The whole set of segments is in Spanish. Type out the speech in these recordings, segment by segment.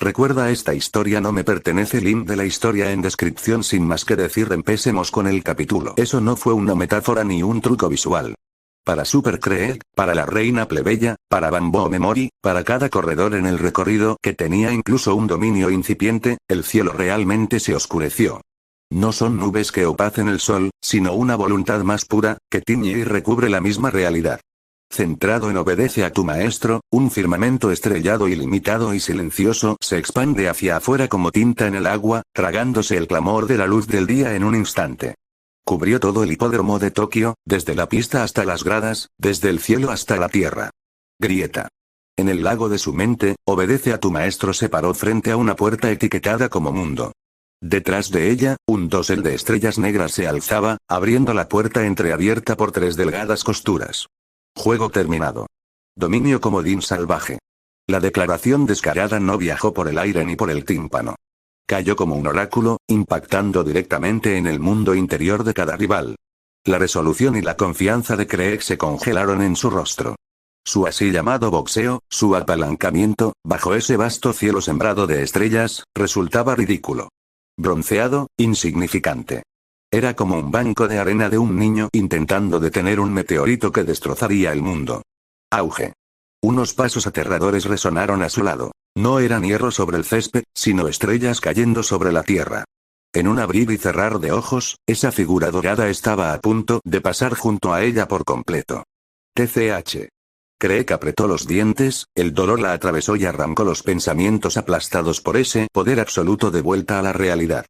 Recuerda, esta historia no me pertenece. Link de la historia en descripción. Sin más que decir, empecemos con el capítulo. Eso no fue una metáfora ni un truco visual. Para Super Creek, para la reina plebeya, para Bamboo Memory, para cada corredor en el recorrido que tenía incluso un dominio incipiente, el cielo realmente se oscureció. No son nubes que opacen el sol, sino una voluntad más pura, que tiñe y recubre la misma realidad. Centrado en obedece a tu maestro, un firmamento estrellado ilimitado y silencioso se expande hacia afuera como tinta en el agua, tragándose el clamor de la luz del día en un instante. Cubrió todo el hipódromo de Tokio, desde la pista hasta las gradas, desde el cielo hasta la tierra. Grieta. En el lago de su mente, obedece a tu maestro se paró frente a una puerta etiquetada como mundo. Detrás de ella, un dosel de estrellas negras se alzaba, abriendo la puerta entreabierta por 3 delgadas costuras. Juego terminado. Dominio comodín salvaje. La declaración descarada no viajó por el aire ni por el tímpano. Cayó como un oráculo, impactando directamente en el mundo interior de cada rival. La resolución y la confianza de Creek se congelaron en su rostro. Su así llamado boxeo, su apalancamiento, bajo ese vasto cielo sembrado de estrellas, resultaba ridículo. Bronceado, insignificante. Era como un banco de arena de un niño intentando detener un meteorito que destrozaría el mundo. Auge. Unos pasos aterradores resonaron a su lado. No eran hierro sobre el césped, sino estrellas cayendo sobre la tierra. En un abrir y cerrar de ojos, esa figura dorada estaba a punto de pasar junto a ella por completo. TCH. Creek apretó los dientes, el dolor la atravesó y arrancó los pensamientos aplastados por ese poder absoluto de vuelta a la realidad.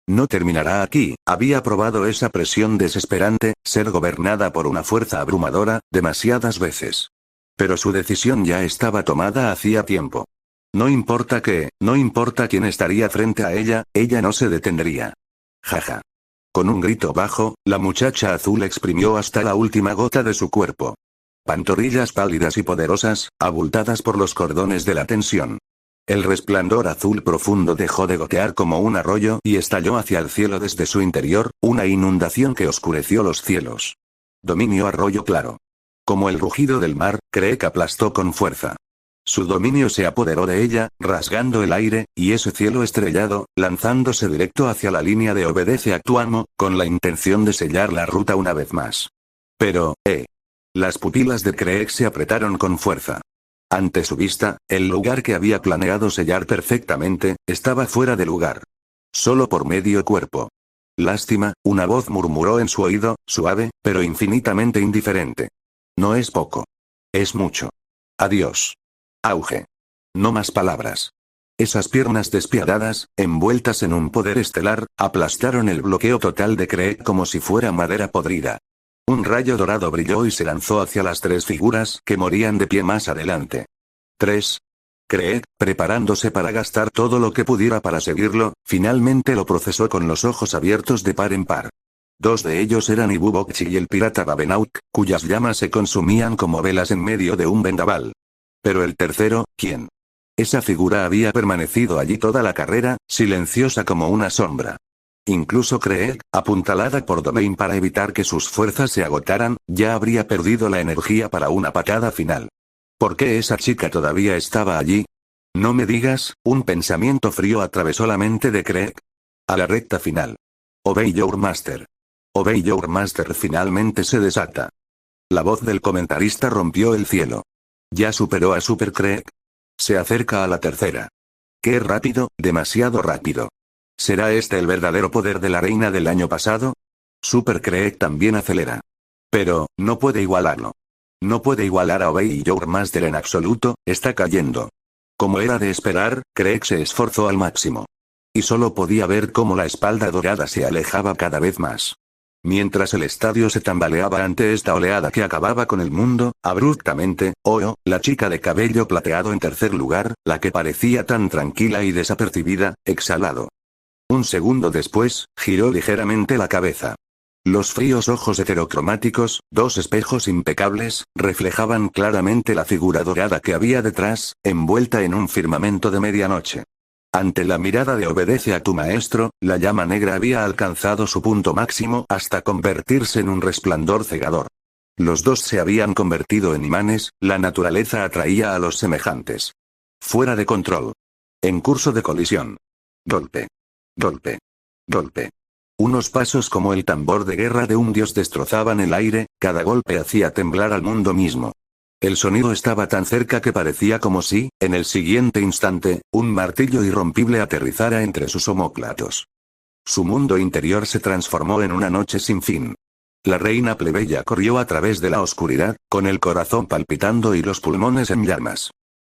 No terminará aquí, había probado esa presión desesperante, ser gobernada por una fuerza abrumadora, demasiadas veces. Pero su decisión ya estaba tomada hacía tiempo. No importa qué, no importa quién estaría frente a ella no se detendría. Jaja. Con un grito bajo, la muchacha azul exprimió hasta la última gota de su cuerpo. Pantorrillas pálidas y poderosas, abultadas por los cordones de la tensión. El resplandor azul profundo dejó de gotear como un arroyo y estalló hacia el cielo desde su interior, una inundación que oscureció los cielos. Dominio arroyo claro. Como el rugido del mar, Creek aplastó con fuerza. Su dominio se apoderó de ella, rasgando el aire, y ese cielo estrellado, lanzándose directo hacia la línea de obedece a tu amo, con la intención de sellar la ruta una vez más. Pero, las pupilas de Creek se apretaron con fuerza. Ante su vista, el lugar que había planeado sellar perfectamente, estaba fuera de lugar. Solo por medio cuerpo. Lástima, una voz murmuró en su oído, suave, pero infinitamente indiferente. No es poco. Es mucho. Adiós. Auge. No más palabras. Esas piernas despiadadas, envueltas en un poder estelar, aplastaron el bloqueo total de Creek como si fuera madera podrida. Un rayo dorado brilló y se lanzó hacia las 3 figuras que morían de pie más adelante. 3. Creek, preparándose para gastar todo lo que pudiera para seguirlo, finalmente lo procesó con los ojos abiertos de par en par. 2 de ellos eran Ibu Bokchi y el pirata Babenauk, cuyas llamas se consumían como velas en medio de un vendaval. Pero el tercero, ¿quién? Esa figura había permanecido allí toda la carrera, silenciosa como una sombra. Incluso Creek, apuntalada por Domain para evitar que sus fuerzas se agotaran, ya habría perdido la energía para una patada final. ¿Por qué esa chica todavía estaba allí? No me digas, un pensamiento frío atravesó la mente de Creek. A la recta final. Obey your master. Obey your master finalmente se desata. La voz del comentarista rompió el cielo. Ya superó a Super Creek. Se acerca a la tercera. Qué rápido, demasiado rápido. ¿Será este el verdadero poder de la reina del año pasado? Super Creek también acelera. Pero, no puede igualarlo. No puede igualar a Obey Your Master en absoluto, está cayendo. Como era de esperar, Creek se esforzó al máximo. Y solo podía ver cómo la espalda dorada se alejaba cada vez más. Mientras el estadio se tambaleaba ante esta oleada que acababa con el mundo, abruptamente, la chica de cabello plateado en tercer lugar, la que parecía tan tranquila y desapercibida, exhalado. Un segundo después, giró ligeramente la cabeza. Los fríos ojos heterocromáticos, 2 espejos impecables, reflejaban claramente la figura dorada que había detrás, envuelta en un firmamento de medianoche. Ante la mirada de obedece a tu maestro, la llama negra había alcanzado su punto máximo hasta convertirse en un resplandor cegador. Los dos se habían convertido en imanes, la naturaleza atraía a los semejantes. Fuera de control. En curso de colisión. Golpe. Golpe. Golpe. Unos pasos como el tambor de guerra de un dios destrozaban el aire, cada golpe hacía temblar al mundo mismo. El sonido estaba tan cerca que parecía como si, en el siguiente instante, un martillo irrompible aterrizara entre sus omóplatos. Su mundo interior se transformó en una noche sin fin. La reina plebeya corrió a través de la oscuridad, con el corazón palpitando y los pulmones en llamas.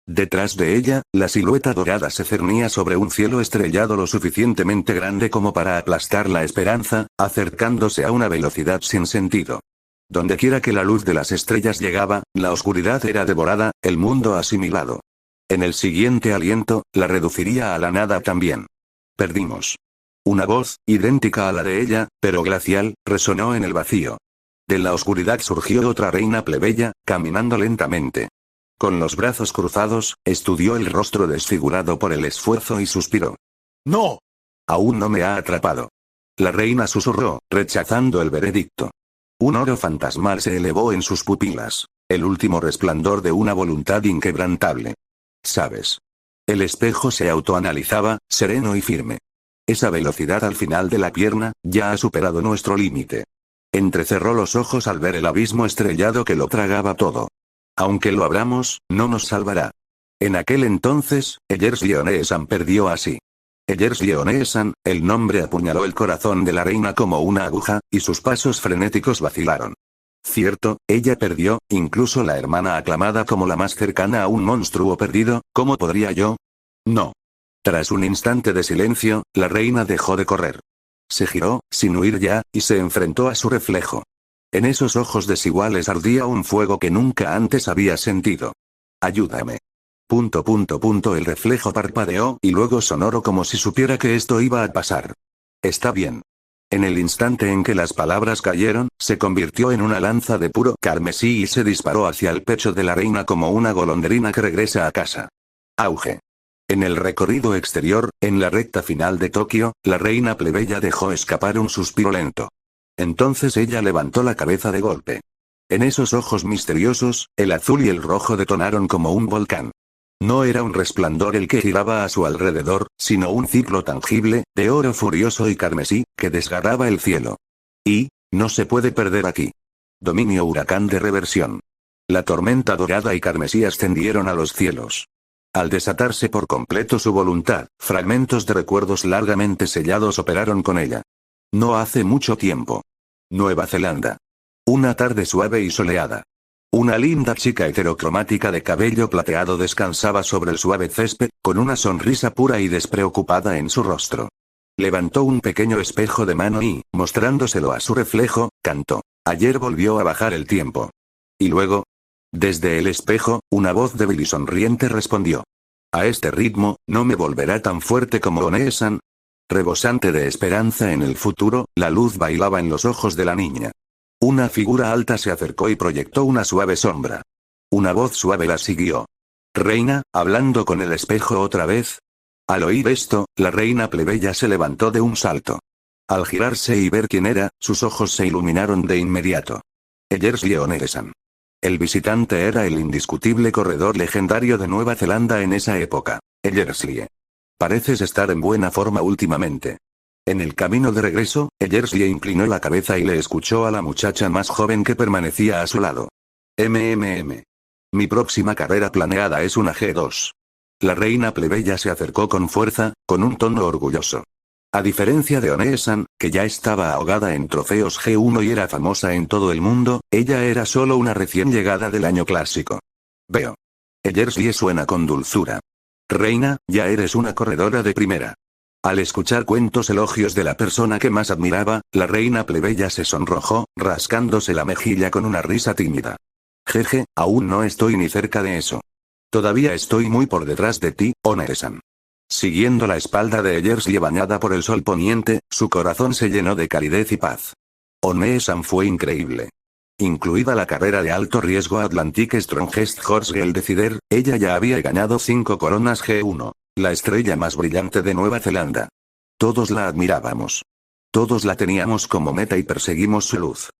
Detrás de ella, la silueta dorada se cernía sobre un cielo estrellado lo suficientemente grande como para aplastar la esperanza, acercándose a una velocidad sin sentido. Dondequiera que la luz de las estrellas llegaba, la oscuridad era devorada, el mundo asimilado. En el siguiente aliento, la reduciría a la nada también. Perdimos. Una voz, idéntica a la de ella, pero glacial, resonó en el vacío. De la oscuridad surgió otra reina plebeya, caminando lentamente. Con los brazos cruzados, estudió el rostro desfigurado por el esfuerzo y suspiró. «¡No! Aún no me ha atrapado». La reina susurró, rechazando el veredicto. Un oro fantasmal se elevó en sus pupilas, el último resplandor de una voluntad inquebrantable. «¿Sabes?». El espejo se autoanalizaba, sereno y firme. Esa velocidad al final de la pierna, ya ha superado nuestro límite. Entrecerró los ojos al ver el abismo estrellado que lo tragaba todo. Aunque lo abramos, no nos salvará. En aquel entonces, Ellerslie Oneesan perdió así. Ellerslie Oneesan, el nombre apuñaló el corazón de la reina como una aguja, y sus pasos frenéticos vacilaron. Cierto, ella perdió, incluso la hermana aclamada como la más cercana a un monstruo perdido, ¿cómo podría yo? No. Tras un instante de silencio, la reina dejó de correr. Se giró, sin huir ya, y se enfrentó a su reflejo. En esos ojos desiguales ardía un fuego que nunca antes había sentido. «Ayúdame». El reflejo parpadeó y luego sonoro como si supiera que esto iba a pasar. «Está bien». En el instante en que las palabras cayeron, se convirtió en una lanza de puro carmesí y se disparó hacia el pecho de la reina como una golondrina que regresa a casa. Auge. En el recorrido exterior, en la recta final de Tokio, la reina plebeya dejó escapar un suspiro lento. Entonces ella levantó la cabeza de golpe. En esos ojos misteriosos, el azul y el rojo detonaron como un volcán. No era un resplandor el que giraba a su alrededor, sino un ciclo tangible, de oro furioso y carmesí, que desgarraba el cielo. Y, no se puede perder aquí. Dominio huracán de reversión. La tormenta dorada y carmesí ascendieron a los cielos. Al desatarse por completo su voluntad, fragmentos de recuerdos largamente sellados operaron con ella. No hace mucho tiempo. Nueva Zelanda. Una tarde suave y soleada. Una linda chica heterocromática de cabello plateado descansaba sobre el suave césped, con una sonrisa pura y despreocupada en su rostro. Levantó un pequeño espejo de mano y, mostrándoselo a su reflejo, cantó. Ayer volvió a bajar el tiempo. Y luego. Desde el espejo, una voz débil y sonriente respondió. A este ritmo, no me volverá tan fuerte como Oneesan. Rebosante de esperanza en el futuro, la luz bailaba en los ojos de la niña. Una figura alta se acercó y proyectó una suave sombra. Una voz suave la siguió. Reina, hablando con el espejo otra vez. Al oír esto, la reina plebeya se levantó de un salto. Al girarse y ver quién era, sus ojos se iluminaron de inmediato. Ellerslie Oneesan. El visitante era el indiscutible corredor legendario de Nueva Zelanda en esa época. Ellerslie. Pareces estar en buena forma últimamente. En el camino de regreso, Ellerslie inclinó la cabeza y le escuchó a la muchacha más joven que permanecía a su lado. Mi próxima carrera planeada es una G2. La reina plebeya se acercó con fuerza, con un tono orgulloso. A diferencia de Oneesan, que ya estaba ahogada en trofeos G1 y era famosa en todo el mundo, ella era solo una recién llegada del año clásico. Veo. Ellerslie suena con dulzura. Reina, ya eres una corredora de primera. Al escuchar cuentos elogios de la persona que más admiraba, la reina plebeya se sonrojó, rascándose la mejilla con una risa tímida. Jeje, aún no estoy ni cerca de eso. Todavía estoy muy por detrás de ti, Oneesan. Siguiendo la espalda de Ellerslie bañada por el sol poniente, su corazón se llenó de calidez y paz. Oneesan fue increíble. Incluida la carrera de alto riesgo Atlantic Strongest Horse Girl Decider, ella ya había ganado 5 coronas G1, la estrella más brillante de Nueva Zelanda. Todos la admirábamos. Todos la teníamos como meta y perseguimos su luz.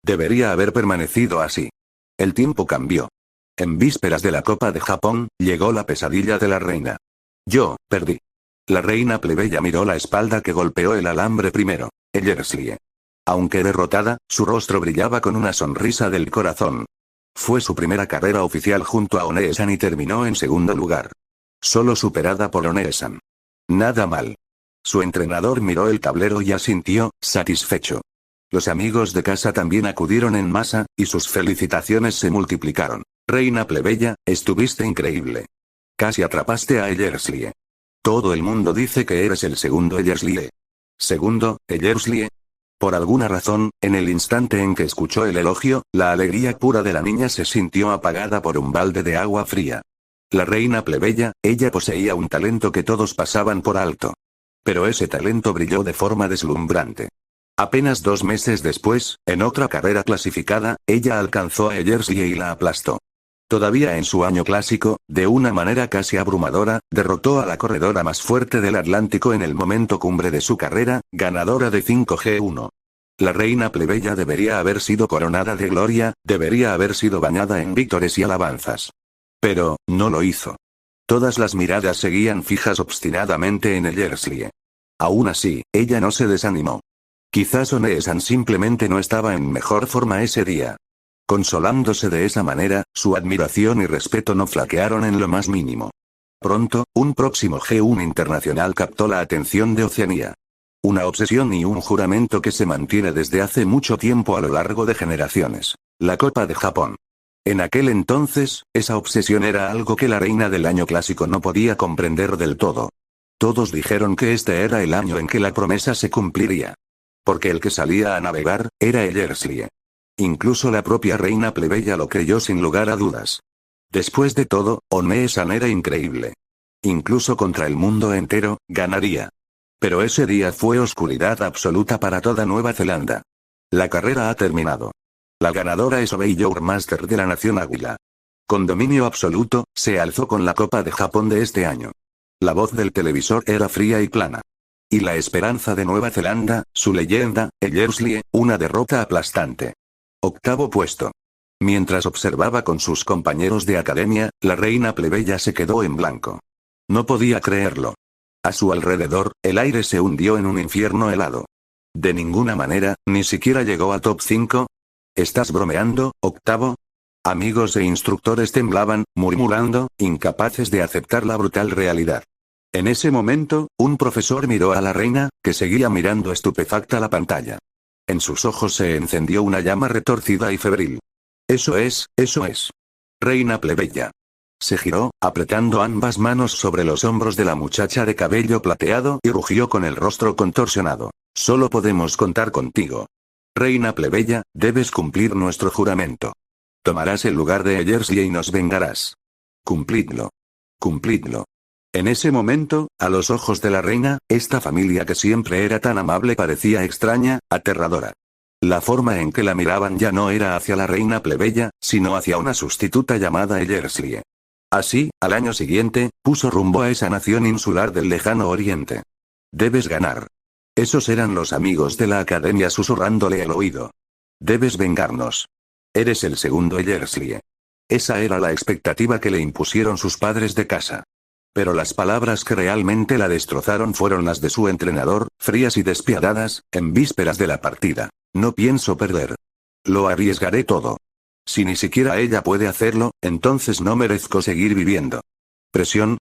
Debería haber permanecido así. El tiempo cambió. En vísperas de la Copa de Japón, llegó la pesadilla de la reina. Yo, perdí. La reina plebeya miró la espalda que golpeó el alambre primero. Ellerslie. Aunque derrotada, su rostro brillaba con una sonrisa del corazón. Fue su primera carrera oficial junto a Oneesan y terminó en segundo lugar. Solo superada por Oneesan. Nada mal. Su entrenador miró el tablero y asintió, satisfecho. Los amigos de casa también acudieron en masa, y sus felicitaciones se multiplicaron. Reina plebeya, estuviste increíble. Casi atrapaste a Ellerslie. Todo el mundo dice que eres el segundo Ellerslie. ¿Segundo, Ellerslie? Por alguna razón, en el instante en que escuchó el elogio, la alegría pura de la niña se sintió apagada por un balde de agua fría. La reina plebeya, ella poseía un talento que todos pasaban por alto. Pero ese talento brilló de forma deslumbrante. Apenas 2 meses después, en otra carrera clasificada, ella alcanzó a Ellerslie y la aplastó. Todavía en su año clásico, de una manera casi abrumadora, derrotó a la corredora más fuerte del Atlántico en el momento cumbre de su carrera, ganadora de 5G1. La reina plebeya debería haber sido coronada de gloria, debería haber sido bañada en víctores y alabanzas. Pero, no lo hizo. Todas las miradas seguían fijas obstinadamente en Ellerslie. Aún así, ella no se desanimó. Quizás Oneesan simplemente no estaba en mejor forma ese día. Consolándose de esa manera, su admiración y respeto no flaquearon en lo más mínimo. Pronto, un próximo G1 internacional captó la atención de Oceanía. Una obsesión y un juramento que se mantiene desde hace mucho tiempo a lo largo de generaciones. La Copa de Japón. En aquel entonces, esa obsesión era algo que la reina del año clásico no podía comprender del todo. Todos dijeron que este era el año en que la promesa se cumpliría. Porque el que salía a navegar, era Ellerslie. Incluso la propia reina plebeya lo creyó sin lugar a dudas. Después de todo, Oneesan era increíble. Incluso contra el mundo entero, ganaría. Pero ese día fue oscuridad absoluta para toda Nueva Zelanda. La carrera ha terminado. La ganadora es Obey Your Master de la Nación Águila. Con dominio absoluto, se alzó con la Copa de Japón de este año. La voz del televisor era fría y plana. Y la esperanza de Nueva Zelanda, su leyenda, Ellerslie, una derrota aplastante. 8º puesto. Mientras observaba con sus compañeros de academia, la reina plebeya se quedó en blanco. No podía creerlo. A su alrededor, el aire se hundió en un infierno helado. De ninguna manera, ni siquiera llegó a top 5. ¿Estás bromeando, 8º? Amigos e instructores temblaban, murmurando, incapaces de aceptar la brutal realidad. En ese momento, un profesor miró a la reina, que seguía mirando estupefacta la pantalla. En sus ojos se encendió una llama retorcida y febril. Eso es. Reina plebeya. Se giró, apretando ambas manos sobre los hombros de la muchacha de cabello plateado y rugió con el rostro contorsionado. Solo podemos contar contigo. Reina plebeya, debes cumplir nuestro juramento. Tomarás el lugar de Ellerslie y nos vengarás. Cumplidlo. Cumplidlo. En ese momento, a los ojos de la reina, esta familia que siempre era tan amable parecía extraña, aterradora. La forma en que la miraban ya no era hacia la reina plebeya, sino hacia una sustituta llamada Ellerslie. Así, al año siguiente, puso rumbo a esa nación insular del lejano oriente. Debes ganar. Esos eran los amigos de la academia susurrándole al oído. Debes vengarnos. Eres el segundo Ellerslie. Esa era la expectativa que le impusieron sus padres de casa. Pero las palabras que realmente la destrozaron fueron las de su entrenador, frías y despiadadas, en vísperas de la partida. No pienso perder. Lo arriesgaré todo. Si ni siquiera ella puede hacerlo, entonces no merezco seguir viviendo. Presión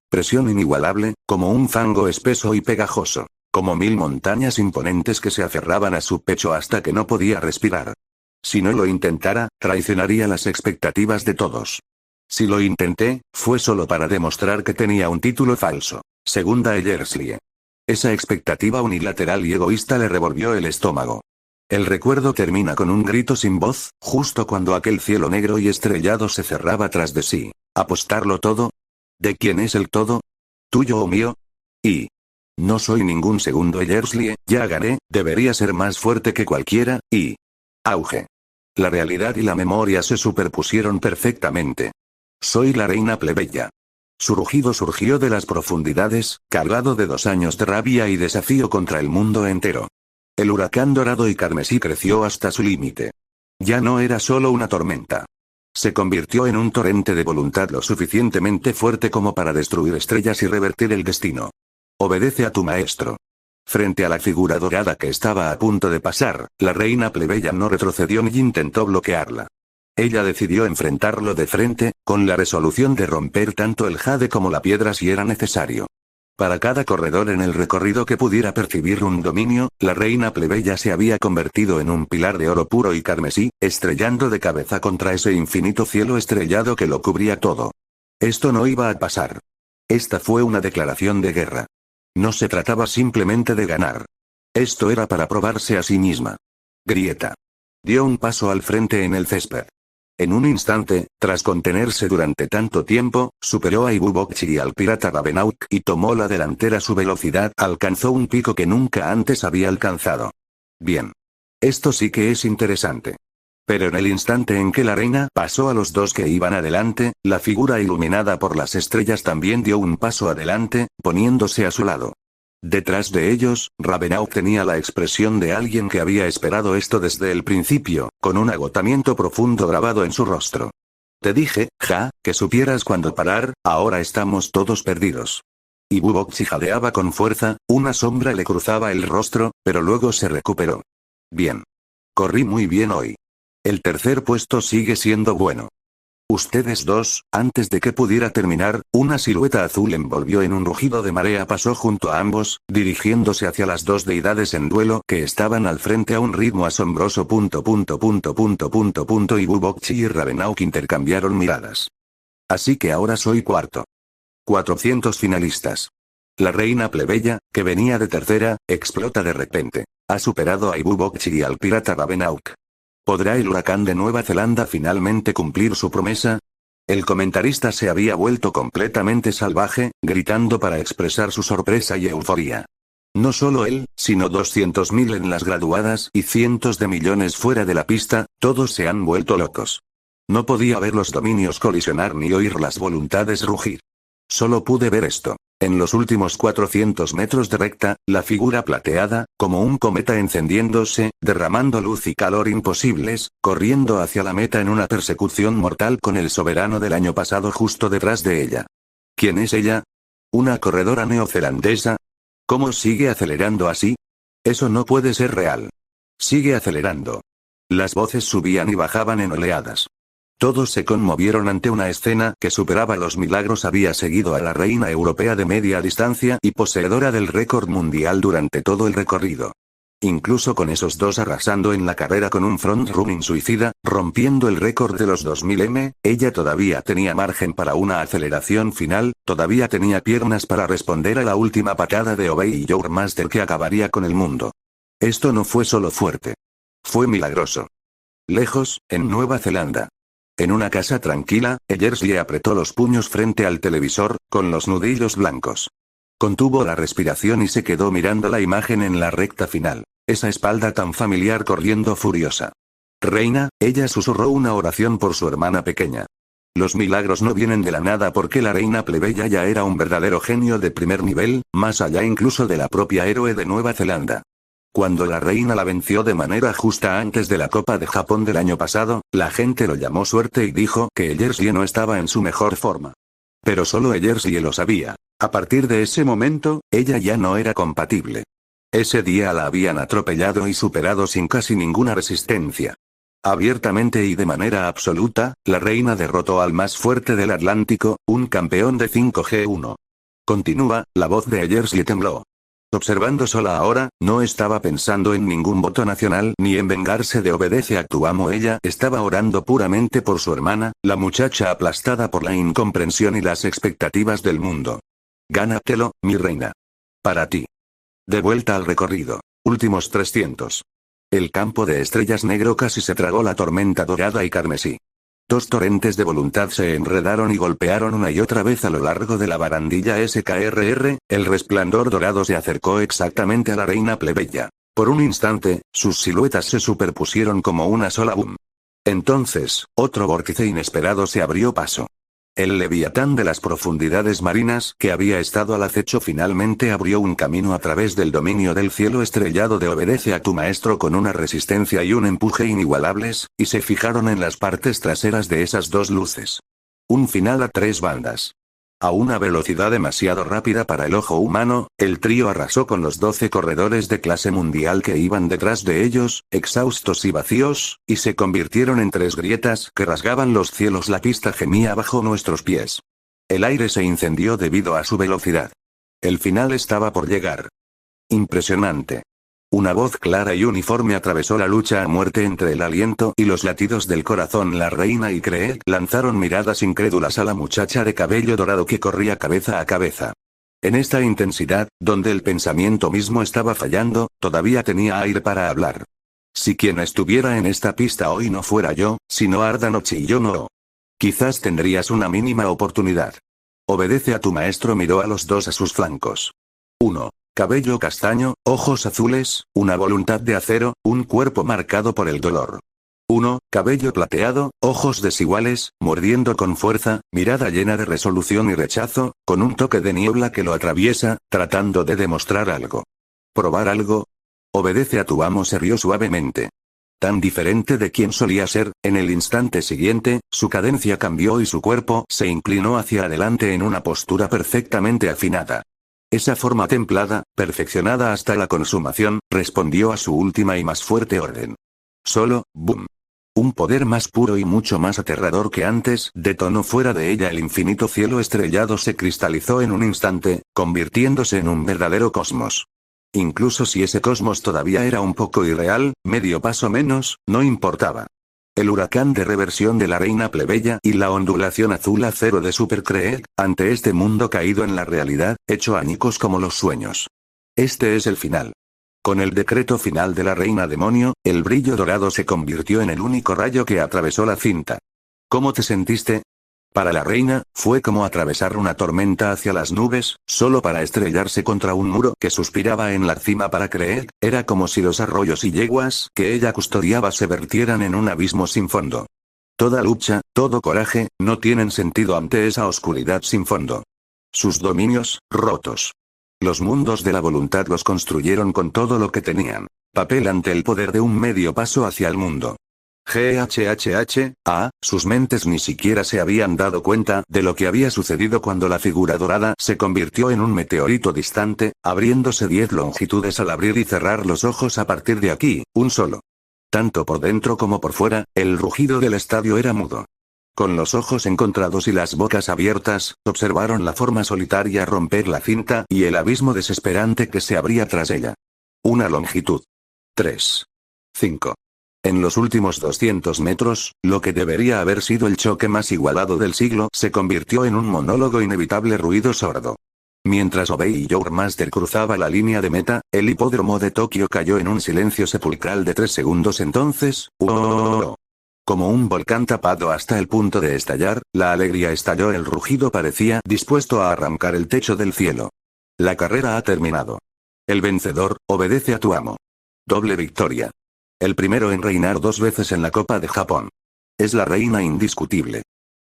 inigualable, como un fango espeso y pegajoso. Como 1000 montañas imponentes que se aferraban a su pecho hasta que no podía respirar. Si no lo intentara, traicionaría las expectativas de todos. Si lo intenté, fue solo para demostrar que tenía un título falso. Segunda Ellerslie. Esa expectativa unilateral y egoísta le revolvió el estómago. El recuerdo termina con un grito sin voz, justo cuando aquel cielo negro y estrellado se cerraba tras de sí. ¿Apostarlo todo? ¿De quién es el todo? ¿Tuyo o mío? Y... no soy ningún segundo Ellerslie, ya gané, debería ser más fuerte que cualquiera, y... auge. La realidad y la memoria se superpusieron perfectamente. Soy la reina plebeya. Su rugido surgió de las profundidades, cargado de 2 años de rabia y desafío contra el mundo entero. El huracán dorado y carmesí creció hasta su límite. Ya no era solo una tormenta. Se convirtió en un torrente de voluntad lo suficientemente fuerte como para destruir estrellas y revertir el destino. Obedece a tu maestro. Frente a la figura dorada que estaba a punto de pasar, la reina plebeya no retrocedió ni intentó bloquearla. Ella decidió enfrentarlo de frente, con la resolución de romper tanto el jade como la piedra si era necesario. Para cada corredor en el recorrido que pudiera percibir un dominio, la reina plebeya se había convertido en un pilar de oro puro y carmesí, estrellando de cabeza contra ese infinito cielo estrellado que lo cubría todo. Esto no iba a pasar. Esta fue una declaración de guerra. No se trataba simplemente de ganar. Esto era para probarse a sí misma. Grieta. Dio un paso al frente en el césped. En un instante, tras contenerse durante tanto tiempo, superó a Ibu Bokchi y al pirata Ravenauk y tomó la delantera. Su velocidad alcanzó un pico que nunca antes había alcanzado. Bien. Esto sí que es interesante. Pero en el instante en que la reina pasó a los dos que iban adelante, la figura iluminada por las estrellas también dio un paso adelante, poniéndose a su lado. Detrás de ellos, Ravenauk tenía la expresión de alguien que había esperado esto desde el principio, con un agotamiento profundo grabado en su rostro. Te dije, que supieras cuándo parar, ahora estamos todos perdidos. Ibu Bokchi jadeaba con fuerza, una sombra le cruzaba el rostro, pero luego se recuperó. Bien. Corrí muy bien hoy. El tercer puesto sigue siendo bueno. Ustedes dos, antes de que pudiera terminar, una silueta azul envolvió en un rugido de marea pasó junto a ambos, dirigiéndose hacia las dos deidades en duelo que estaban al frente a un ritmo asombroso. Ibu Bokchi y Ravenauk intercambiaron miradas. Así que ahora soy cuarto. 400 finalistas. La reina plebeya, que venía de tercera, explota de repente. Ha superado a Ibu Bokchi y al pirata Ravenauk. ¿Podrá el huracán de Nueva Zelanda finalmente cumplir su promesa? El comentarista se había vuelto completamente salvaje, gritando para expresar su sorpresa y euforía. No solo él, sino 200.000 en las graduadas y cientos de millones fuera de la pista, todos se han vuelto locos. No podía ver los dominios colisionar ni oír las voluntades rugir. Solo pude ver esto. En los últimos 400 metros de recta, la figura plateada, como un cometa encendiéndose, derramando luz y calor imposibles, corriendo hacia la meta en una persecución mortal con el soberano del año pasado justo detrás de ella. ¿Quién es ella? ¿Una corredora neozelandesa? ¿Cómo sigue acelerando así? Eso no puede ser real. Sigue acelerando. Las voces subían y bajaban en oleadas. Todos se conmovieron ante una escena que superaba los milagros. Había seguido a la reina europea de media distancia y poseedora del récord mundial durante todo el recorrido. Incluso con esos dos arrasando en la carrera con un front-running suicida, rompiendo el récord de los 2000 m, ella todavía tenía margen para una aceleración final, todavía tenía piernas para responder a la última patada de Obey Your Master que acabaría con el mundo. Esto no fue solo fuerte. Fue milagroso. Lejos, en Nueva Zelanda. En una casa tranquila, Ellerslie apretó los puños frente al televisor, con los nudillos blancos. Contuvo la respiración y se quedó mirando la imagen en la recta final. Esa espalda tan familiar corriendo furiosa. Reina, ella susurró una oración por su hermana pequeña. Los milagros no vienen de la nada porque la reina plebeya ya era un verdadero genio de primer nivel, más allá incluso de la propia héroe de Nueva Zelanda. Cuando la reina la venció de manera justa antes de la Copa de Japón del año pasado, la gente lo llamó suerte y dijo que Ellerslie no estaba en su mejor forma. Pero solo Ellerslie lo sabía. A partir de ese momento, ella ya no era compatible. Ese día la habían atropellado y superado sin casi ninguna resistencia. Abiertamente y de manera absoluta, la reina derrotó al más fuerte del Atlántico, un campeón de 5G1. Continúa, la voz de Ellerslie tembló. Observando sola ahora, no estaba pensando en ningún voto nacional ni en vengarse de Obedece a tu amo. Ella estaba orando puramente por su hermana, la muchacha aplastada por la incomprensión y las expectativas del mundo. Gánatelo, mi reina. Para ti. De vuelta al recorrido. Últimos 300. El campo de estrellas negro casi se tragó la tormenta dorada y carmesí. Dos torrentes de voluntad se enredaron y golpearon una y otra vez a lo largo de la barandilla SKRR, el resplandor dorado se acercó exactamente a la reina plebeya. Por un instante, sus siluetas se superpusieron como una sola boom. Entonces, otro vórtice inesperado se abrió paso. El leviatán de las profundidades marinas que había estado al acecho finalmente abrió un camino a través del dominio del cielo estrellado de Obedece a tu maestro con una resistencia y un empuje inigualables, y se fijaron en las partes traseras de esas dos luces. Un final a 3 bandas. A una velocidad demasiado rápida para el ojo humano, el trío arrasó con los 12 corredores de clase mundial que iban detrás de ellos, exhaustos y vacíos, y se convirtieron en 3 grietas que rasgaban los cielos. La pista gemía bajo nuestros pies. El aire se incendió debido a su velocidad. El final estaba por llegar. Impresionante. Una voz clara y uniforme atravesó la lucha a muerte entre el aliento y los latidos del corazón. La reina y Creed lanzaron miradas incrédulas a la muchacha de cabello dorado que corría cabeza a cabeza. En esta intensidad, donde el pensamiento mismo estaba fallando, todavía tenía aire para hablar. Si quien estuviera en esta pista hoy no fuera yo, sino Ardanoche y yo no. Quizás tendrías una mínima oportunidad. Obedece a tu maestro. Miró a los dos a sus flancos. 1. Cabello castaño, ojos azules, una voluntad de acero, un cuerpo marcado por el dolor. 1. Cabello plateado, ojos desiguales, mordiendo con fuerza, mirada llena de resolución y rechazo, con un toque de niebla que lo atraviesa, tratando de demostrar algo. ¿Probar algo? Obedece a tu amo. Se rió suavemente. Tan diferente de quien solía ser, en el instante siguiente, su cadencia cambió y su cuerpo se inclinó hacia adelante en una postura perfectamente afinada. Esa forma templada, perfeccionada hasta la consumación, respondió a su última y más fuerte orden. Solo, boom. Un poder más puro y mucho más aterrador que antes detonó fuera de ella. El infinito cielo estrellado se cristalizó en un instante, convirtiéndose en un verdadero cosmos. Incluso si ese cosmos todavía era un poco irreal, medio paso menos, no importaba. El huracán de reversión de la reina plebeya y la ondulación azul acero de Super Creed, ante este mundo caído en la realidad, hecho añicos como los sueños. Este es el final. Con el decreto final de la reina demonio, el brillo dorado se convirtió en el único rayo que atravesó la cinta. ¿Cómo te sentiste? Para la reina, fue como atravesar una tormenta hacia las nubes, solo para estrellarse contra un muro que suspiraba en la cima. Para Creed, era como si los arroyos y yeguas que ella custodiaba se vertieran en un abismo sin fondo. Toda lucha, todo coraje, no tienen sentido ante esa oscuridad sin fondo. Sus dominios, rotos. Los mundos de la voluntad los construyeron con todo lo que tenían. Papel ante el poder de un medio paso hacia el mundo. Sus mentes ni siquiera se habían dado cuenta de lo que había sucedido cuando la figura dorada se convirtió en un meteorito distante, abriéndose 10 longitudes al abrir y cerrar los ojos. A partir de aquí, un solo. Tanto por dentro como por fuera, el rugido del estadio era mudo. Con los ojos encontrados y las bocas abiertas, observaron la forma solitaria romper la cinta y el abismo desesperante que se abría tras ella. Una longitud. 3. 5. En los últimos 200 metros, lo que debería haber sido el choque más igualado del siglo se convirtió en un monólogo inevitable ruido sordo. Mientras Obey y Your Master cruzaba la línea de meta, el hipódromo de Tokio cayó en un silencio sepulcral de 3 segundos. Entonces, como un volcán tapado hasta el punto de estallar, la alegría estalló. El rugido parecía dispuesto a arrancar el techo del cielo. La carrera ha terminado. El vencedor, obedece a tu amo. Doble victoria. El primero en reinar 2 veces en la Copa de Japón. Es la reina indiscutible.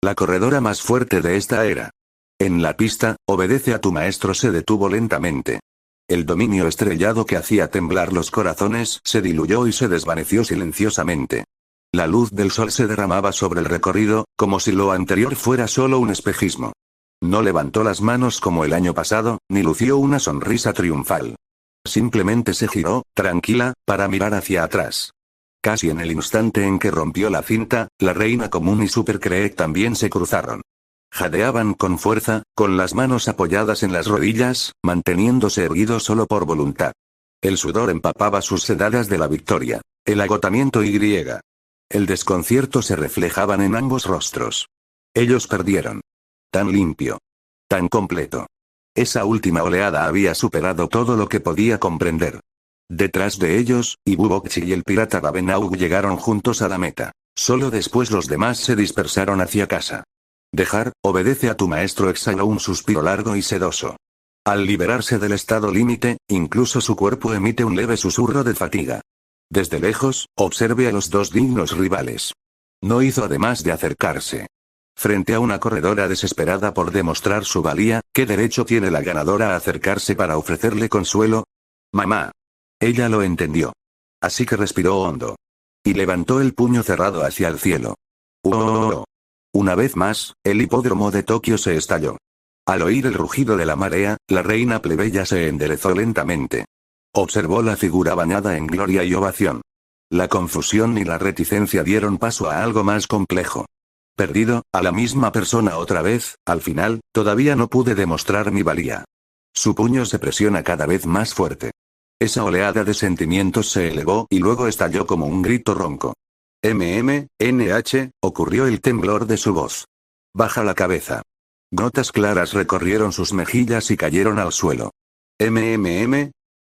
La corredora más fuerte de esta era. En la pista, obedece a tu maestro. Se detuvo lentamente. El dominio estrellado que hacía temblar los corazones se diluyó y se desvaneció silenciosamente. La luz del sol se derramaba sobre el recorrido, como si lo anterior fuera solo un espejismo. No levantó las manos como el año pasado, ni lució una sonrisa triunfal. Simplemente se giró, tranquila, para mirar hacia atrás. Casi en el instante en que rompió la cinta, la reina común y Super Creed también se cruzaron. Jadeaban con fuerza, con las manos apoyadas en las rodillas, manteniéndose erguidos solo por voluntad. El sudor empapaba sus sedadas de la victoria. El agotamiento y el desconcierto se reflejaban en ambos rostros. Ellos perdieron. Tan limpio. Tan completo. Esa última oleada había superado todo lo que podía comprender. Detrás de ellos, Ibubochi y el pirata Ravenau llegaron juntos a la meta. Solo después los demás se dispersaron hacia casa. Dejar, obedece a tu maestro. Exhaló un suspiro largo y sedoso. Al liberarse del estado límite, incluso su cuerpo emite un leve susurro de fatiga. Desde lejos, observe a los dos dignos rivales. No hizo además de acercarse. Frente a una corredora desesperada por demostrar su valía, ¿qué derecho tiene la ganadora a acercarse para ofrecerle consuelo? Mamá. Ella lo entendió. Así que respiró hondo. Y levantó el puño cerrado hacia el cielo. ¡Oh! Una vez más, el hipódromo de Tokio se estalló. Al oír el rugido de la marea, la reina plebeya se enderezó lentamente. Observó la figura bañada en gloria y ovación. La confusión y la reticencia dieron paso a algo más complejo. Perdido, a la misma persona otra vez, al final, todavía no pude demostrar mi valía. Su puño se presiona cada vez más fuerte. Esa oleada de sentimientos se elevó y luego estalló como un grito ronco. Ocurrió el temblor de su voz. Baja la cabeza. Gotas claras recorrieron sus mejillas y cayeron al suelo.